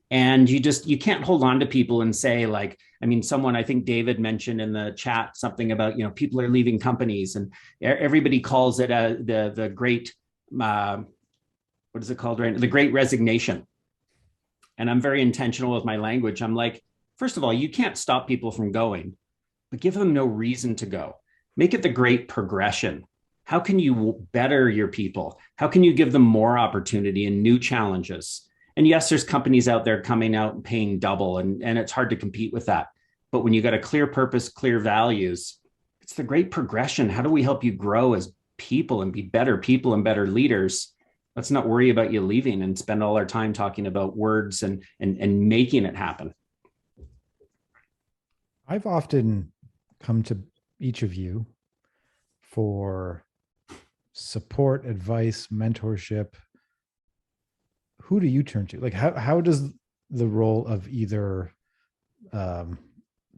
And you can't hold on to people and say like, someone, I think David mentioned in the chat something about, people are leaving companies, and everybody calls it the great, what is it called, right? The great resignation. And I'm very intentional with my language. I'm like, first of all, you can't stop people from going, but give them no reason to go. Make it the great progression. How can you better your people? How can you give them more opportunity and new challenges? And yes, there's companies out there coming out and paying double, and it's hard to compete with that. But when you got a clear purpose, clear values, it's the great progression. How do we help you grow as people and be better people and better leaders? Let's not worry about you leaving and spend all our time talking about words and making it happen. I've often come to each of you for support, advice, mentorship. Who do you turn to? Like, how does the role of either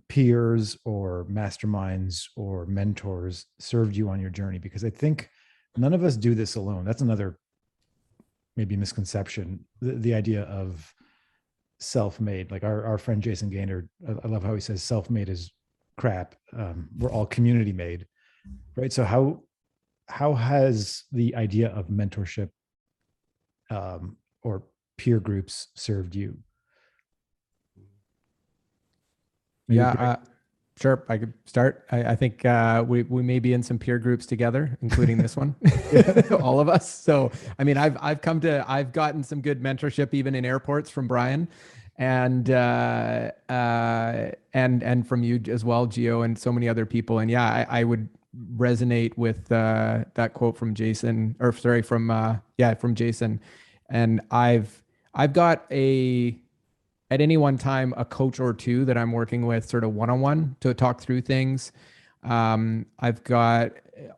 peers or masterminds or mentors served you on your journey? Because I think none of us do this alone. That's another maybe misconception, the idea of self-made. Like our friend Jason Gaynor, I love how he says self-made is crap. We're all community made, right? So how has the idea of mentorship or peer groups served you? Maybe sure. I could start. I think we may be in some peer groups together, including this one, all of us. So, I mean, I've gotten some good mentorship even in airports from Brian, and from you as well, Gio, and so many other people. And yeah, I would resonate with that quote from Jason, or sorry, from Jason. And I've got at any one time, a coach or two that I'm working with sort of one-on-one to talk through things. I've got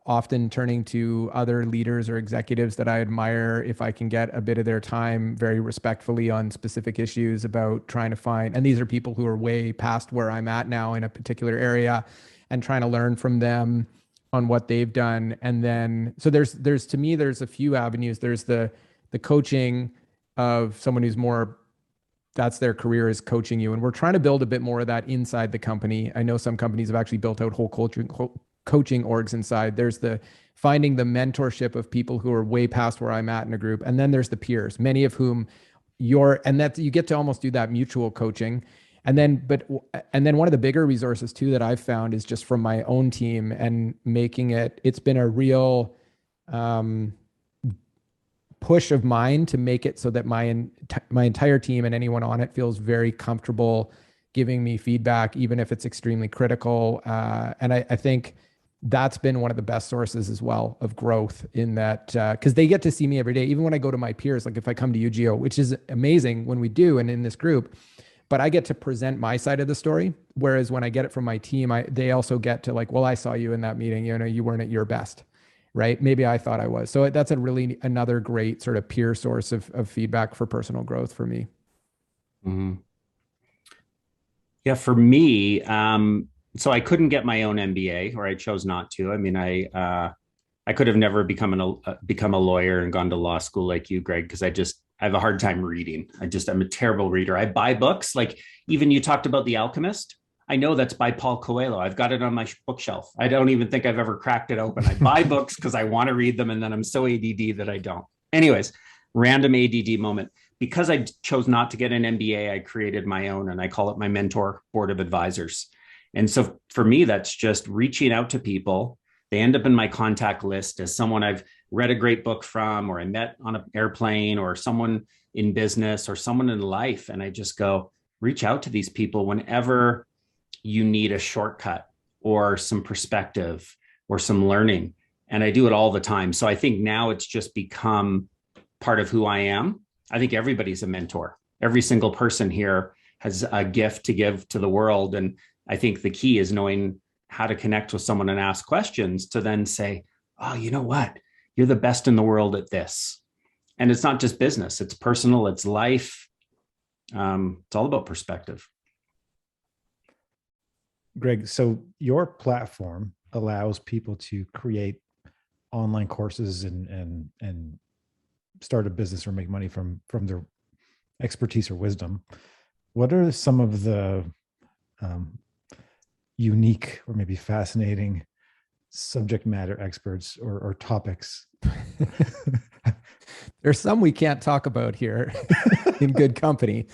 often turning to other leaders or executives that I admire if I can get a bit of their time very respectfully on specific issues about trying to find, and these are people who are way past where I'm at now in a particular area, and trying to learn from them on what they've done. And then, so there's to me, there's a few avenues. There's the coaching of someone who's more, that's their career, is coaching you. And we're trying to build a bit more of that inside the company. I know some companies have actually built out whole coaching orgs inside. There's the finding the mentorship of people who are way past where I'm at in a group. And then there's the peers, many of whom and that you get to almost do that mutual coaching. And then one of the bigger resources too that I've found is just from my own team, and it's been a real push of mine to make it so that my entire team and anyone on it feels very comfortable giving me feedback, even if it's extremely critical. And I think that's been one of the best sources as well of growth, in that, because they get to see me every day, even when I go to my peers, like if I come to you, Gio, which is amazing when we do, and in this group, but I get to present my side of the story. Whereas when I get it from my team, they also get to like, well, I saw you in that meeting, you weren't at your best. Right? Maybe I thought I was. So that's another great sort of peer source of feedback for personal growth for me. Mm-hmm. Yeah, for me, so I couldn't get my own MBA, or I chose not to. I mean, I could have never become a lawyer and gone to law school like you, Greg, because I have a hard time reading. I'm a terrible reader. I buy books. Like, even you talked about The Alchemist. I know that's by Paul Coelho. I've got it on my bookshelf. I don't even think I've ever cracked it open. I buy books because I want to read them, and then I'm so ADD that I don't. Anyways, random ADD moment. Because I chose not to get an MBA, I created my own, and I call it my mentor board of advisors. And so for me, that's just reaching out to people. They end up in my contact list as someone I've read a great book from, or I met on an airplane, or someone in business, or someone in life. And I just go, reach out to these people whenever you need a shortcut or some perspective or some learning. And I do it all the time. So I think now it's just become part of who I am. I think everybody's a mentor. Every single person here has a gift to give to the world. And I think the key is knowing how to connect with someone and ask questions to then say, oh, you know what? You're the best in the world at this. And it's not just business, it's personal, it's life. It's all about perspective. Greg, so your platform allows people to create online courses and start a business or make money from their expertise or wisdom. What are some of the unique or maybe fascinating subject matter experts or topics? There's some we can't talk about here in good company.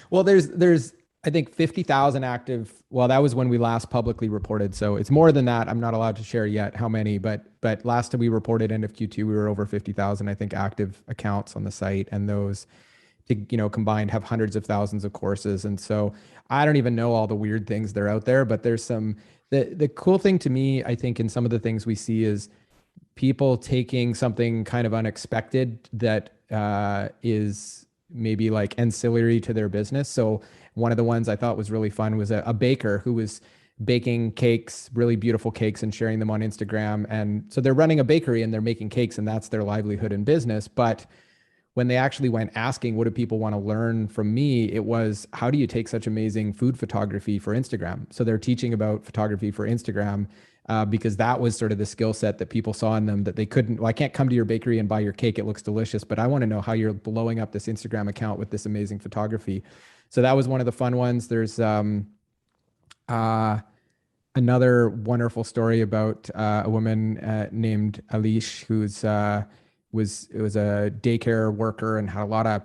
Well, there's I think 50,000 active. Well, that was when we last publicly reported. So it's more than that. I'm not allowed to share yet how many, but last time we reported end of Q2, we were over 50,000, I think, active accounts on the site. And those, combined have hundreds of thousands of courses. And so I don't even know all the weird things that are out there, but there's the cool thing to me, I think, in some of the things we see is people taking something kind of unexpected that is maybe like ancillary to their business. So one of the ones I thought was really fun was a baker who was baking cakes, really beautiful cakes, and sharing them on Instagram. And so they're running a bakery and they're making cakes, and that's their livelihood and business. But when they actually went asking, what do people want to learn from me? It was, how do you take such amazing food photography for Instagram? So they're teaching about photography for Instagram because that was sort of the skill set that people saw in them that they couldn't, well, I can't come to your bakery and buy your cake. It looks delicious, but I want to know how you're blowing up this Instagram account with this amazing photography. So that was one of the fun ones. There's another wonderful story about a woman named Alish, who's was a daycare worker and had a lot of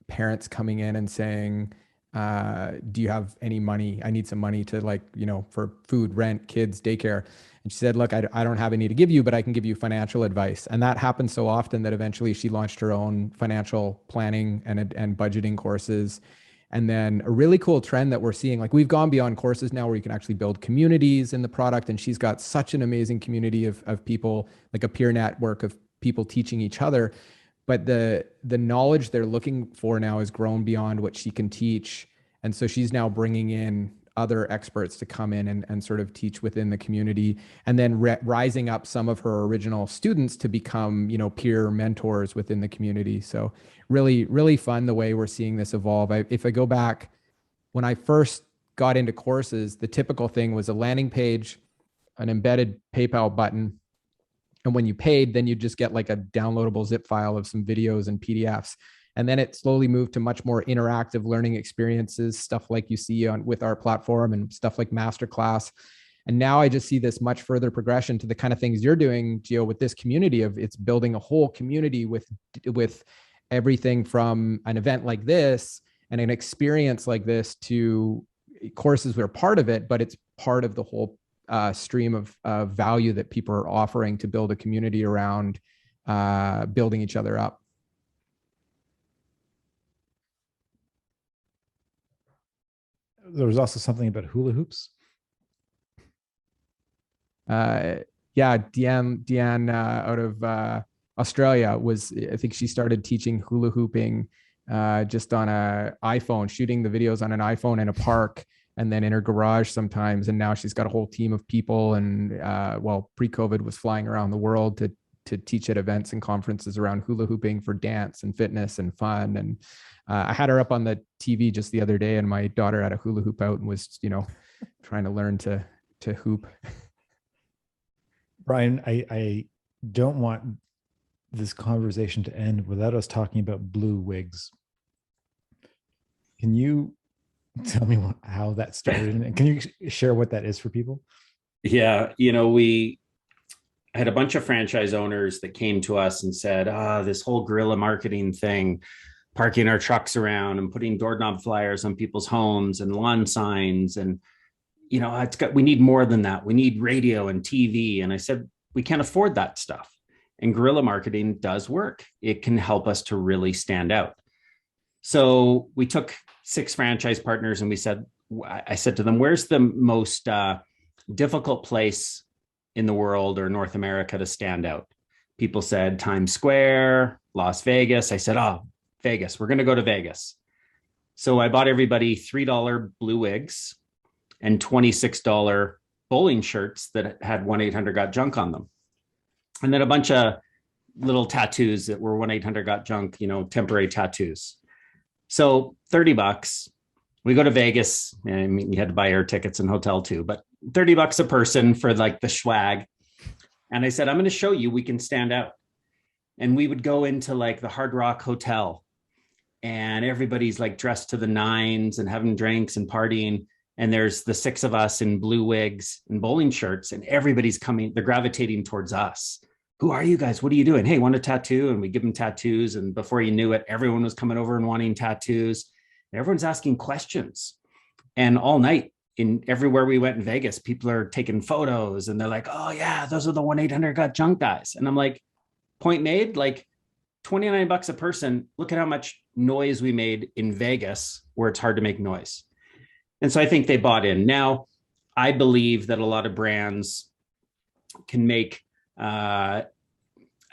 parents coming in and saying, do you have any money? I need some money to, like, you know, for food, rent, kids, daycare. And she said, look, I don't have any to give you, but I can give you financial advice. And that happened so often that eventually she launched her own financial planning and budgeting courses. And then a really cool trend that we're seeing, like, we've gone beyond courses now where you can actually build communities in the product. And she's got such an amazing community of people, like a peer network of people teaching each other. But the knowledge they're looking for now has grown beyond what she can teach. And so she's now bringing in other experts to come in and sort of teach within the community, and then rising up some of her original students to become, you know, peer mentors within the community. So really, really fun the way we're seeing this evolve. If I go back, when I first got into courses, the typical thing was a landing page, an embedded PayPal button. And when you paid, then you just get like a downloadable zip file of some videos and PDFs. And then it slowly moved to much more interactive learning experiences, stuff like you see with our platform and stuff like Masterclass. And now I just see this much further progression to the kind of things you're doing, Gio, with this community of it's building a whole community with everything from an event like this and an experience like this to courses that are part of it, but it's part of the whole stream of value that people are offering to build a community around building each other up. There was also something about hula hoops. Yeah, Deanne out of Australia I think she started teaching hula hooping just on an iPhone, shooting the videos on an iPhone in a park and then in her garage sometimes. And now she's got a whole team of people and pre-COVID was flying around the world to teach at events and conferences around hula hooping for dance and fitness and fun. And I had her up on the TV just the other day, and my daughter had a hula hoop out and was, you know, trying to learn to hoop. Brian, I don't want this conversation to end without us talking about blue wigs. Can you tell me how that started? And can you share what that is for people? Yeah, you know, I had a bunch of franchise owners that came to us and said, this whole guerrilla marketing thing, parking our trucks around and putting doorknob flyers on people's homes and lawn signs. And, you know, we need more than that. We need radio and TV. And I said, we can't afford that stuff. And guerrilla marketing does work. It can help us to really stand out. So we took 6 franchise partners and I said to them, where's the most difficult place in the world or North America to stand out? People said Times Square, Las Vegas. I said, Vegas, we're going to go to Vegas. So I bought everybody $3 blue wigs and $26 bowling shirts that had 1-800-GOT-JUNK on them. And then a bunch of little tattoos that were 1-800-GOT-JUNK, you know, temporary tattoos. So $30. We go to Vegas. I mean, you had to buy air tickets and hotel too, but $30 a person for like the swag. And I said, I'm going to show you we can stand out. And we would go into like the Hard Rock Hotel and everybody's like dressed to the nines and having drinks and partying. And there's the 6 of us in blue wigs and bowling shirts and everybody's coming, they're gravitating towards us. Who are you guys? What are you doing? Hey, want a tattoo? And we give them tattoos. And before you knew it, everyone was coming over and wanting tattoos. And everyone's asking questions. And all night everywhere we went in Vegas, people are taking photos and they're like, oh yeah, those are the 1-800-GOT-JUNK guys. And I'm like, point made, like $29 a person. Look at how much noise we made in Vegas where it's hard to make noise. And so I think they bought in. Now, I believe that a lot of brands can make, I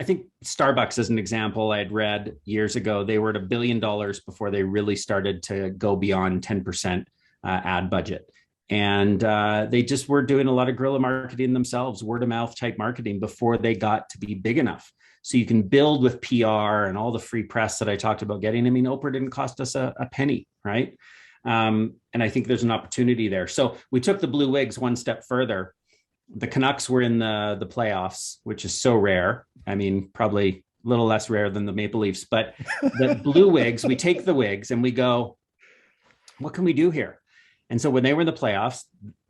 think Starbucks as an example, I'd read years ago, they were at $1 billion before they really started to go beyond 10% ad budget. And they just were doing a lot of guerrilla marketing themselves, word of mouth type marketing before they got to be big enough. so you can build with PR and all the free press that I talked about getting. I mean, Oprah didn't cost us a penny, right? And I think there's an opportunity there. So we took the Blue Wigs one step further. The Canucks were in the playoffs, which is so rare. I mean, probably a little less rare than the Maple Leafs, but the Blue Wigs, we take the Wigs and we go, what can we do here? And so when they were in the playoffs,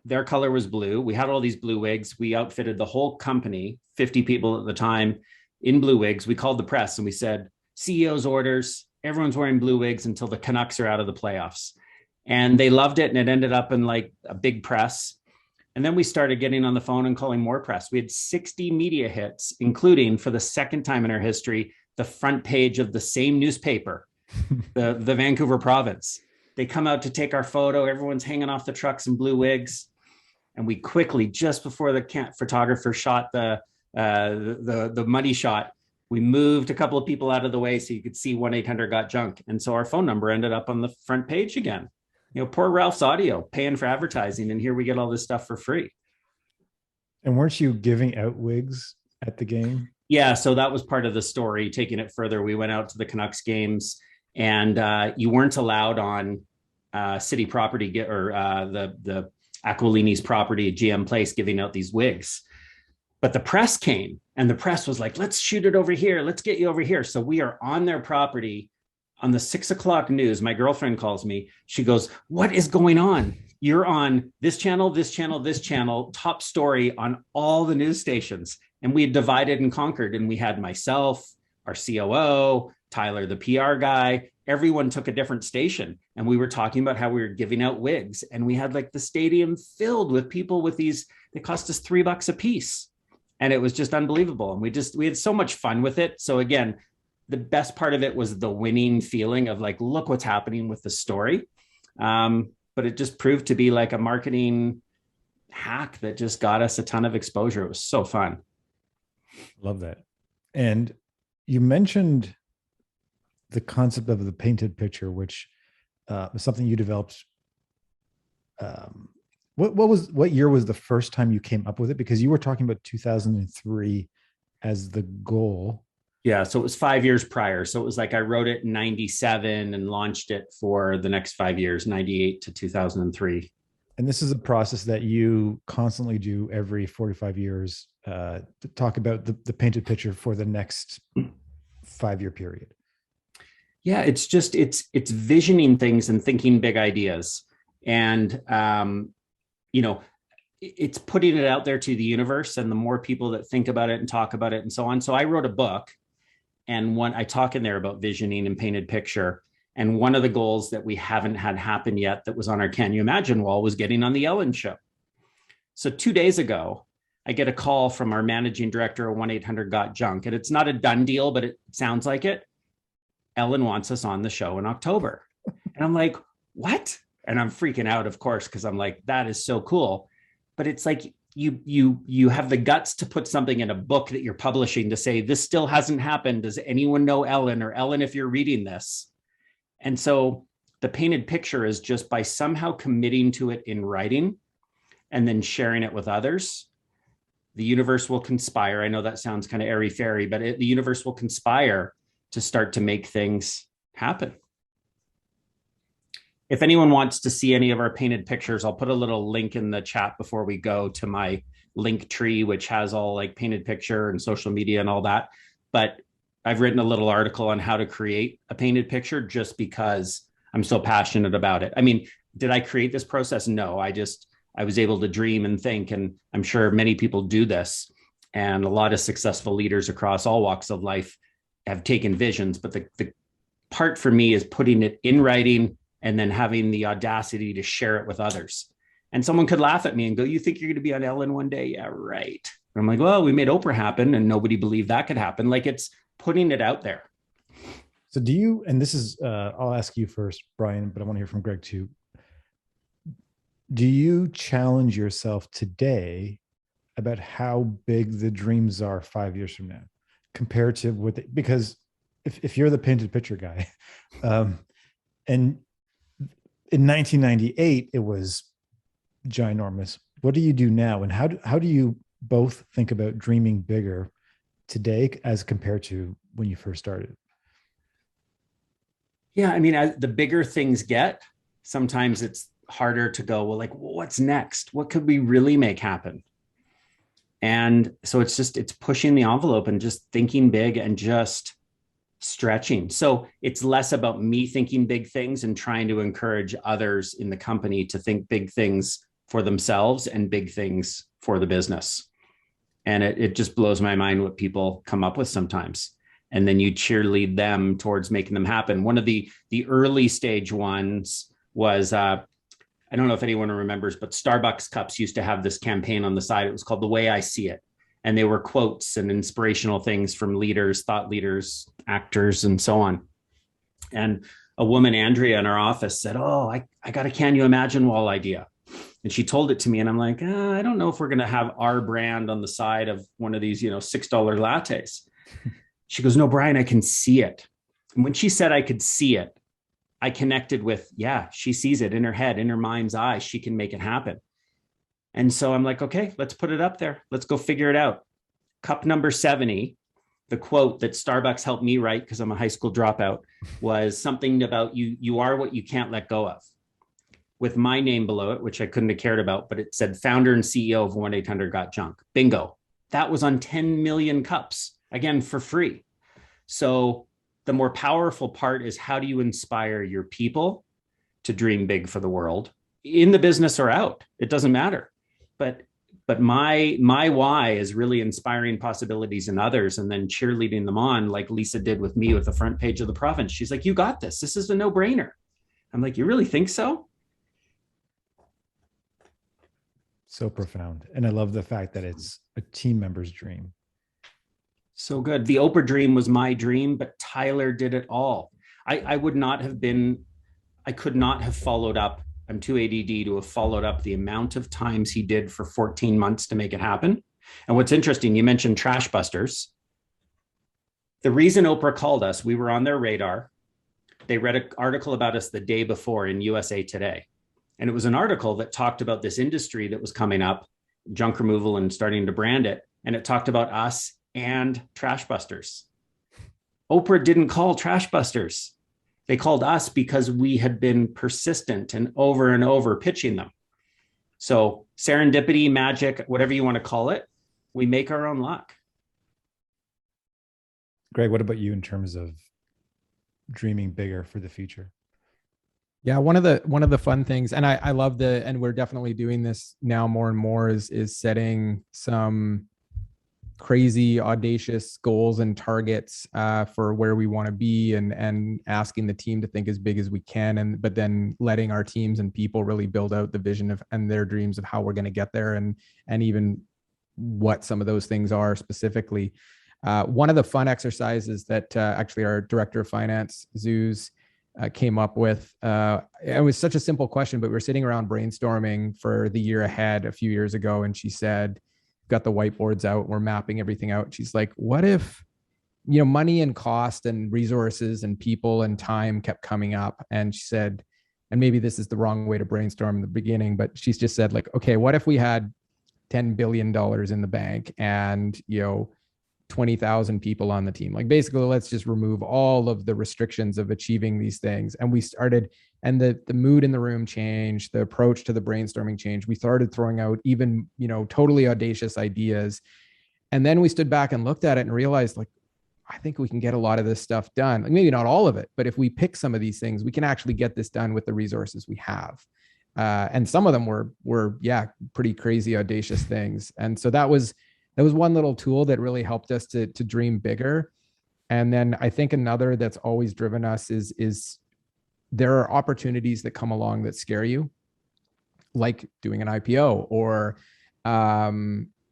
their color was blue. We had all these Blue Wigs. We outfitted the whole company, 50 people at the time, in Blue Wigs. We called the press and we said, CEO's orders, everyone's wearing Blue Wigs until the Canucks are out of the playoffs. And they loved it. And it ended up in like a big press. And then we started getting on the phone and calling more press. We had 60 media hits, including, for the second time in our history, the front page of the same newspaper, the Vancouver Province. They come out to take our photo. Everyone's hanging off the trucks in Blue Wigs. And we quickly, just before the photographer shot the money shot, we moved a couple of people out of the way so you could see 1-800-GOT-JUNK. And so our phone number ended up on the front page again. You know, poor Ralph's Audio paying for advertising, and here we get all this stuff for free. And weren't you giving out wigs at the game? Yeah, so that was part of the story. Taking it further, we went out to the Canucks games, and you weren't allowed on city property or the Aquilini's property at GM Place giving out these wigs. But the press came, and the press was like, let's shoot it over here. Let's get you over here. So we are on their property. On the 6 o'clock news, my girlfriend calls me. She goes, what is going on? You're on this channel, this channel, this channel, top story on all the news stations. And we had divided and conquered. And we had myself, our COO, Tyler, the PR guy, everyone took a different station. And we were talking about how we were giving out wigs. And we had like the stadium filled with people with these, they cost us $3 a piece. And it was just unbelievable. And we had so much fun with it. So again, the best part of it was the winning feeling of like, look what's happening with the story. But it just proved to be like a marketing hack that just got us a ton of exposure. It was so fun. Love that. And you mentioned the concept of the painted picture, which was something you developed. What year was the first time you came up with it? Because you were talking about 2003 as the goal. Yeah, so it was 5 years prior. So it was like I wrote it in 97 and launched it for the next 5 years, 98 to 2003. And this is a process that you constantly do every 45 years to talk about the painted picture for the next 5-year period. Yeah, it's just, it's visioning things and thinking big ideas. And, you know, it's putting it out there to the universe, and the more people that think about it and talk about it and so on. So I wrote a book, and I talk in there about visioning and painted picture. And one of the goals that we haven't had happen yet that was on our Can You Imagine wall was getting on the Ellen show. So 2 days ago, I get a call from our managing director of 1-800-GOT-JUNK. And it's not a done deal, but it sounds like it. Ellen wants us on the show in October. And I'm like, what? And I'm freaking out, of course, because I'm like, that is so cool. But it's like, you have the guts to put something in a book that you're publishing to say, this still hasn't happened. Does anyone know Ellen? Or Ellen, if you're reading this. And so the painted picture is just by somehow committing to it in writing and then sharing it with others, the universe will conspire. I know that sounds kind of airy-fairy, but the universe will conspire to start to make things happen. If anyone wants to see any of our painted pictures, I'll put a little link in the chat before we go to my link tree, which has all like painted picture and social media and all that. But I've written a little article on how to create a painted picture just because I'm so passionate about it. I mean, did I create this process? No, I was able to dream and think, and I'm sure many people do this. And a lot of successful leaders across all walks of life have taken visions, but the part for me is putting it in writing and then having the audacity to share it with others. And someone could laugh at me and go, you think you're going to be on Ellen one day? Yeah, right. And I'm like, well, we made Oprah happen and nobody believed that could happen. Like, it's putting it out there. So do you, and this is, I'll ask you first, Brian, but I want to hear from Greg too. Do you challenge yourself today about how big the dreams are 5 years from now compared to what because if you're the painted picture guy, and in 1998, it was ginormous. What do you do now? And how do you both think about dreaming bigger today as compared to when you first started? Yeah, I mean, as the bigger things get, sometimes it's harder to go, well, like, what's next? What could we really make happen? And so it's pushing the envelope and just thinking big and just stretching. So it's less about me thinking big things and trying to encourage others in the company to think big things for themselves and big things for the business. And it just blows my mind what people come up with sometimes. And then you cheerlead them towards making them happen. One of the early stage ones was, I don't know if anyone remembers, but Starbucks cups used to have this campaign on the side. It was called The Way I See It. And they were quotes and inspirational things from leaders, thought leaders, actors, and so on. And a woman, Andrea, in our office said, oh, I got a Can You Imagine wall idea. And she told it to me. And I'm like, I don't know if we're going to have our brand on the side of one of these, $6 lattes. She goes, no, Brian, I can see it. And when she said I could see it, I connected with, yeah, she sees it in her head, in her mind's eye. She can make it happen. And so I'm like, okay, let's put it up there. Let's go figure it out. Cup number 70, the quote that Starbucks helped me write because I'm a high school dropout, was something about you are what you can't let go of, with my name below it, which I couldn't have cared about, but it said founder and CEO of 1-800-GOT-JUNK. Bingo. That was on 10 million cups, again, for free. So the more powerful part is, how do you inspire your people to dream big for the world, in the business or out? It doesn't matter. But my why is really inspiring possibilities in others and then cheerleading them on, like Lisa did with me with the front page of the Province. She's like, you got this. This is a no-brainer. I'm like, you really think so? So profound. And I love the fact that it's a team member's dream. So good. The Oprah dream was my dream, but Tyler did it all. I could not have followed up. I'm too ADD to have followed up the amount of times he did for 14 months to make it happen. And what's interesting, you mentioned Trash Busters. The reason Oprah called us, we were on their radar. They read an article about us the day before in USA Today. And it was an article that talked about this industry that was coming up, junk removal, and starting to brand it. And it talked about us and Trash Busters. Oprah didn't call Trash Busters. They called us because we had been persistent and over pitching them. So serendipity, magic, whatever you want to call it, we make our own luck. Greg, what about you in terms of dreaming bigger for the future? Yeah, one of the fun things, and I love and we're definitely doing this now more and more, is setting some crazy, audacious goals and targets for where we want to be, and asking the team to think as big as we can, but then letting our teams and people really build out the vision of and their dreams of how we're going to get there, and even what some of those things are specifically. One of the fun exercises that actually our director of finance, Zeus, came up with. It was such a simple question, but we were sitting around brainstorming for the year ahead a few years ago, and she said, got the whiteboards out, we're mapping everything out. She's like, what if, money and cost and resources and people and time kept coming up? And she said, and maybe this is the wrong way to brainstorm in the beginning, but she's just said, like, okay, what if we had $10 billion in the bank and, 20,000 people on the team? Like, basically, let's just remove all of the restrictions of achieving these things. And we started, and the mood in the room changed, the approach to the brainstorming changed. We started throwing out even, totally audacious ideas. And then we stood back and looked at it and realized, like, I think we can get a lot of this stuff done. Like, maybe not all of it, but if we pick some of these things, we can actually get this done with the resources we have. And some of them were pretty crazy, audacious things. And so that was one little tool that really helped us to dream bigger. And then I think another that's always driven us is there are opportunities that come along that scare you, like doing an IPO or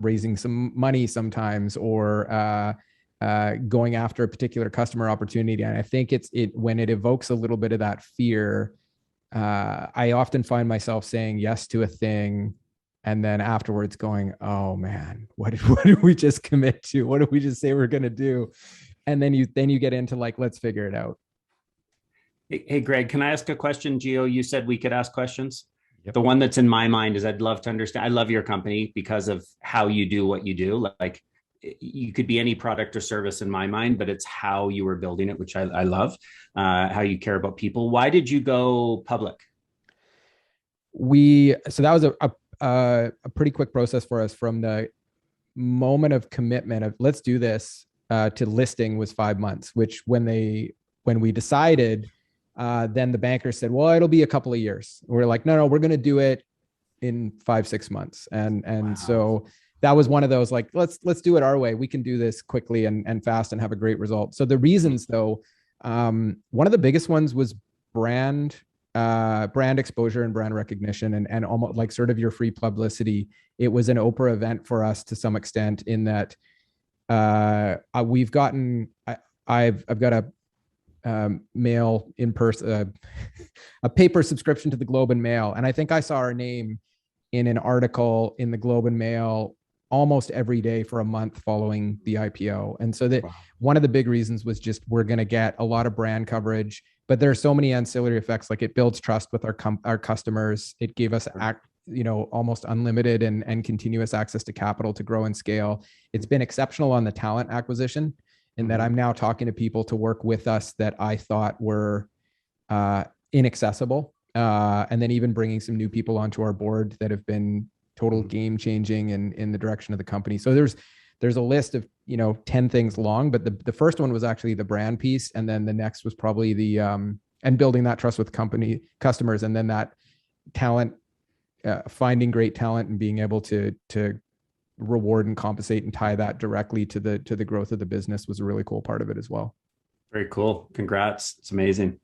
raising some money sometimes, or going after a particular customer opportunity. And I think when it evokes a little bit of that fear, I often find myself saying yes to a thing, and then afterwards going, oh man, what did we just commit to? What did we just say we're going to do? And then you get into, like, let's figure it out. Hey, Greg, can I ask a question? Gio, you said we could ask questions. Yep. The one that's in my mind is I'd love to understand. I love your company because of how you do what you do. Like, you could be any product or service in my mind, but it's how you were building it, which I love, how you care about people. Why did you go public? So that was a pretty quick process for us. From the moment of commitment of let's do this to listing was 5 months, which when we decided, then the banker said, well, it'll be a couple of years. We're like, no, we're going to do it in 5-6 months. And Wow. So that was one of those, like, let's do it our way. We can do this quickly and fast and have a great result. So the reasons though, one of the biggest ones was brand exposure and brand recognition, and almost like sort of your free publicity. It was an Oprah event for us to some extent, in that we've gotten, I've got a mail in person, a paper subscription to the Globe and Mail. And I think I saw our name in an article in the Globe and Mail almost every day for a month following the IPO. And so that one of the big reasons was just, we're going to get a lot of brand coverage, but there are so many ancillary effects. Like, it builds trust with our customers. It gave us almost unlimited and continuous access to capital to grow and scale. It's been exceptional on the talent acquisition, in that I'm now talking to people to work with us that I thought were inaccessible. And then even bringing some new people onto our board that have been total game changing in the direction of the company. So there's a list of 10 things long, but the first one was actually the brand piece, and then the next was probably the and building that trust with customers, and then that talent, finding great talent and being able to reward and compensate and tie that directly to the growth of the business was a really cool part of it as well. Very cool. Congrats. It's amazing.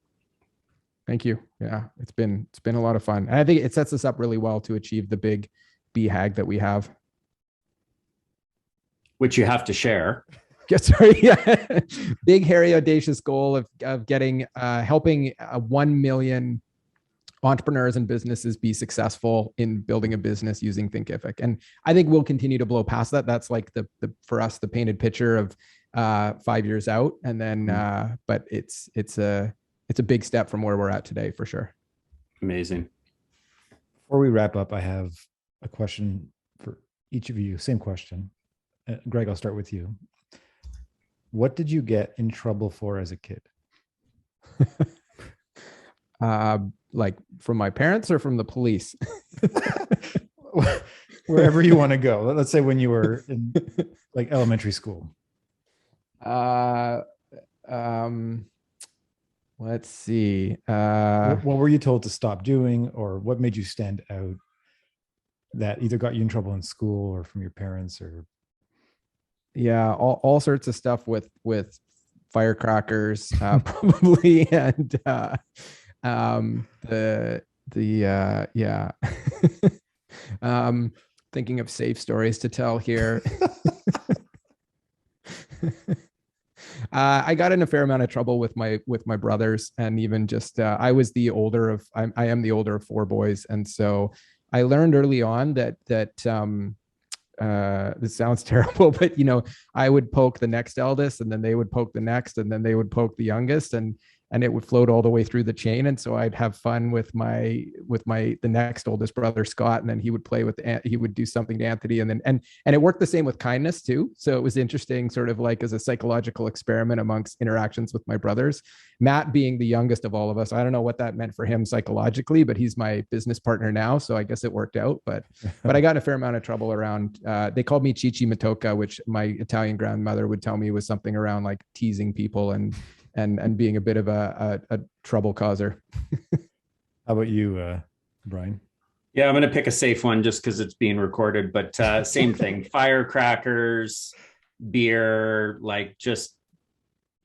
Thank you. Yeah, it's been a lot of fun. And I think it sets us up really well to achieve the big BHAG that we have. Which you have to share. Yeah. Big, hairy, audacious goal of getting, helping 1 million entrepreneurs and businesses be successful in building a business using Thinkific. And I think we'll continue to blow past that. That's like for us, the painted picture of 5 years out. And then, but it's a big step from where we're at today, for sure. Amazing. Before we wrap up, I have a question for each of you. Same question. Greg, I'll start with you. What did you get in trouble for as a kid? Like from my parents or from the police? Wherever you want to go. Let's say when you were in like elementary school. Let's see. What were you told to stop doing, or what made you stand out that either got you in trouble in school or from your parents? Or yeah, all sorts of stuff with firecrackers, probably, and yeah. Thinking of safe stories to tell here. I got in a fair amount of trouble with my brothers, and even just I am the older of 4 boys, and so I learned early on that this sounds terrible, but I would poke the next eldest, and then they would poke the next, and then they would poke the youngest, and it would float all the way through the chain. And so I'd have fun with the next oldest brother, Scott, and then he would do something to Anthony, and it worked the same with kindness too. So it was interesting, sort of like as a psychological experiment amongst interactions with my brothers. Matt being the youngest of all of us, I don't know what that meant for him psychologically, but he's my business partner now, so I guess it worked out. But I got in a fair amount of trouble around. They called me Chichi Matoka, which my Italian grandmother would tell me was something around like teasing people and being a bit of a trouble causer. How about you, Brian? Yeah, I'm going to pick a safe one just because it's being recorded, but same thing. Firecrackers, beer, like just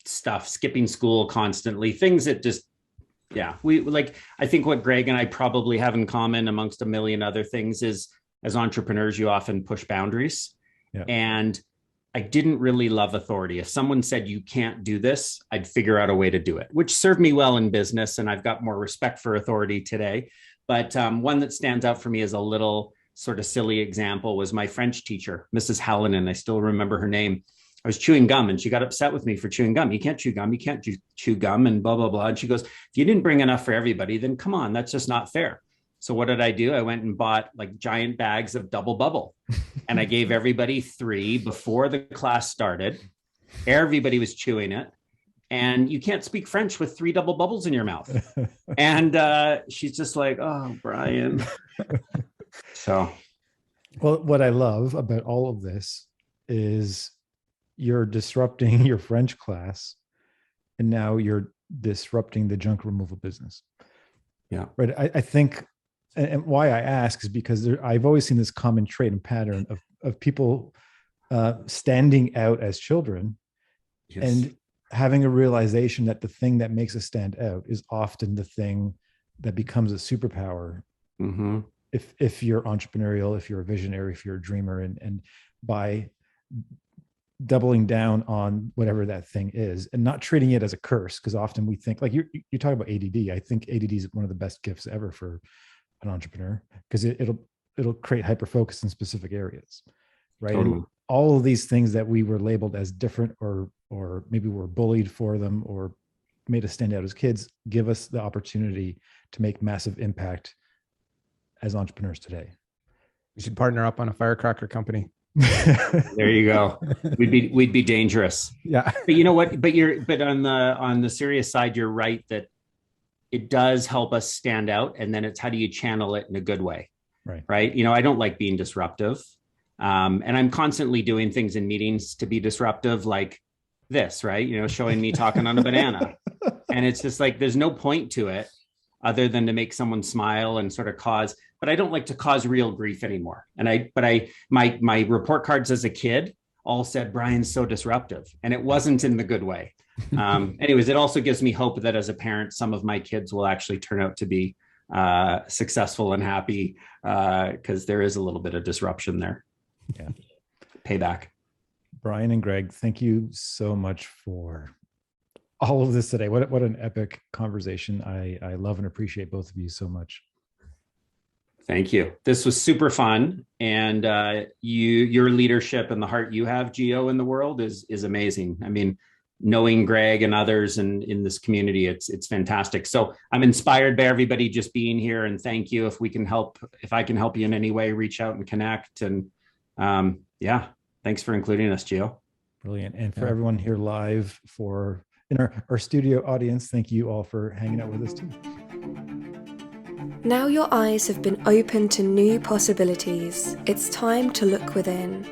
stuff, skipping school constantly, things that just, yeah, I think what Greg and I probably have in common amongst a million other things is, as entrepreneurs, you often push boundaries. Yeah. And I didn't really love authority. If someone said, you can't do this, I'd figure out a way to do it, which served me well in business. And I've got more respect for authority today. But one that stands out for me as a little sort of silly example was my French teacher, Mrs. Hallinan. I still remember her name. I was chewing gum and she got upset with me for chewing gum. You can't chew gum. You can't chew gum and blah, blah, blah. And she goes, if you didn't bring enough for everybody, then come on, that's just not fair. So what did I do? I went and bought like giant bags of double bubble. And and I gave everybody 3 before the class started. Everybody was chewing it. And you can't speak French with 3 double bubbles in your mouth. And she's just like, oh, Brian. So. Well, what I love about all of this is you're disrupting your French class, and now you're disrupting the junk removal business. Yeah. Right. I think, and why I ask is because I've always seen this common trait and pattern of people standing out as children, Yes. and having a realization that the thing that makes us stand out is often the thing that becomes a superpower. Mm-hmm. If you're entrepreneurial, if you're a visionary, if you're a dreamer, and by doubling down on whatever that thing is and not treating it as a curse, because often we think, like you talk about ADD. I think ADD is one of the best gifts ever for an entrepreneur, because it'll create hyperfocus in specific areas, right? Totally. And all of these things that we were labeled as different, or maybe we're bullied for them, or made us stand out as kids, give us the opportunity to make massive impact as entrepreneurs today. We should partner up on a firecracker company. There you go. We'd be dangerous. Yeah. But you know what? But on the serious side, you're right that it does help us stand out. And then it's, how do you channel it in a good way? Right. Right. You know, I don't like being disruptive. And I'm constantly doing things in meetings to be disruptive, like this, right? You know, showing me talking on a banana. And it's just like, there's no point to it other than to make someone smile and sort of cause, but I don't like to cause real grief anymore. And my report cards as a kid all said, Brian's so disruptive, and it wasn't in the good way. Anyways, it also gives me hope that as a parent, some of my kids will actually turn out to be successful and happy, because there is a little bit of disruption there. Yeah. Payback. Brian and Greg, thank you so much for all of this today. What an epic conversation. I love and appreciate both of you so much. Thank you. This was super fun. And your leadership and the heart you have, Gio, in the world is amazing. I mean, knowing Greg and others and in this community, it's fantastic. So I'm inspired by everybody just being here, and thank you. If I can help you in any way, reach out and connect. And yeah, thanks for including us, Gio. Brilliant. And for everyone here live, in our studio audience, thank you all for hanging out with us too. Now your eyes have been opened to new possibilities. It's time to look within.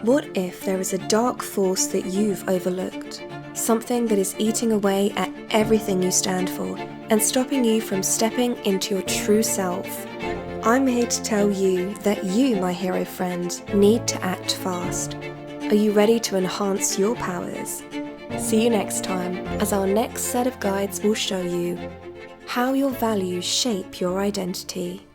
What if there is a dark force that you've overlooked? Something that is eating away at everything you stand for and stopping you from stepping into your true self. I'm here to tell you that you, my hero friend, need to act fast. Are you ready to enhance your powers? See you next time, as our next set of guides will show you how your values shape your identity.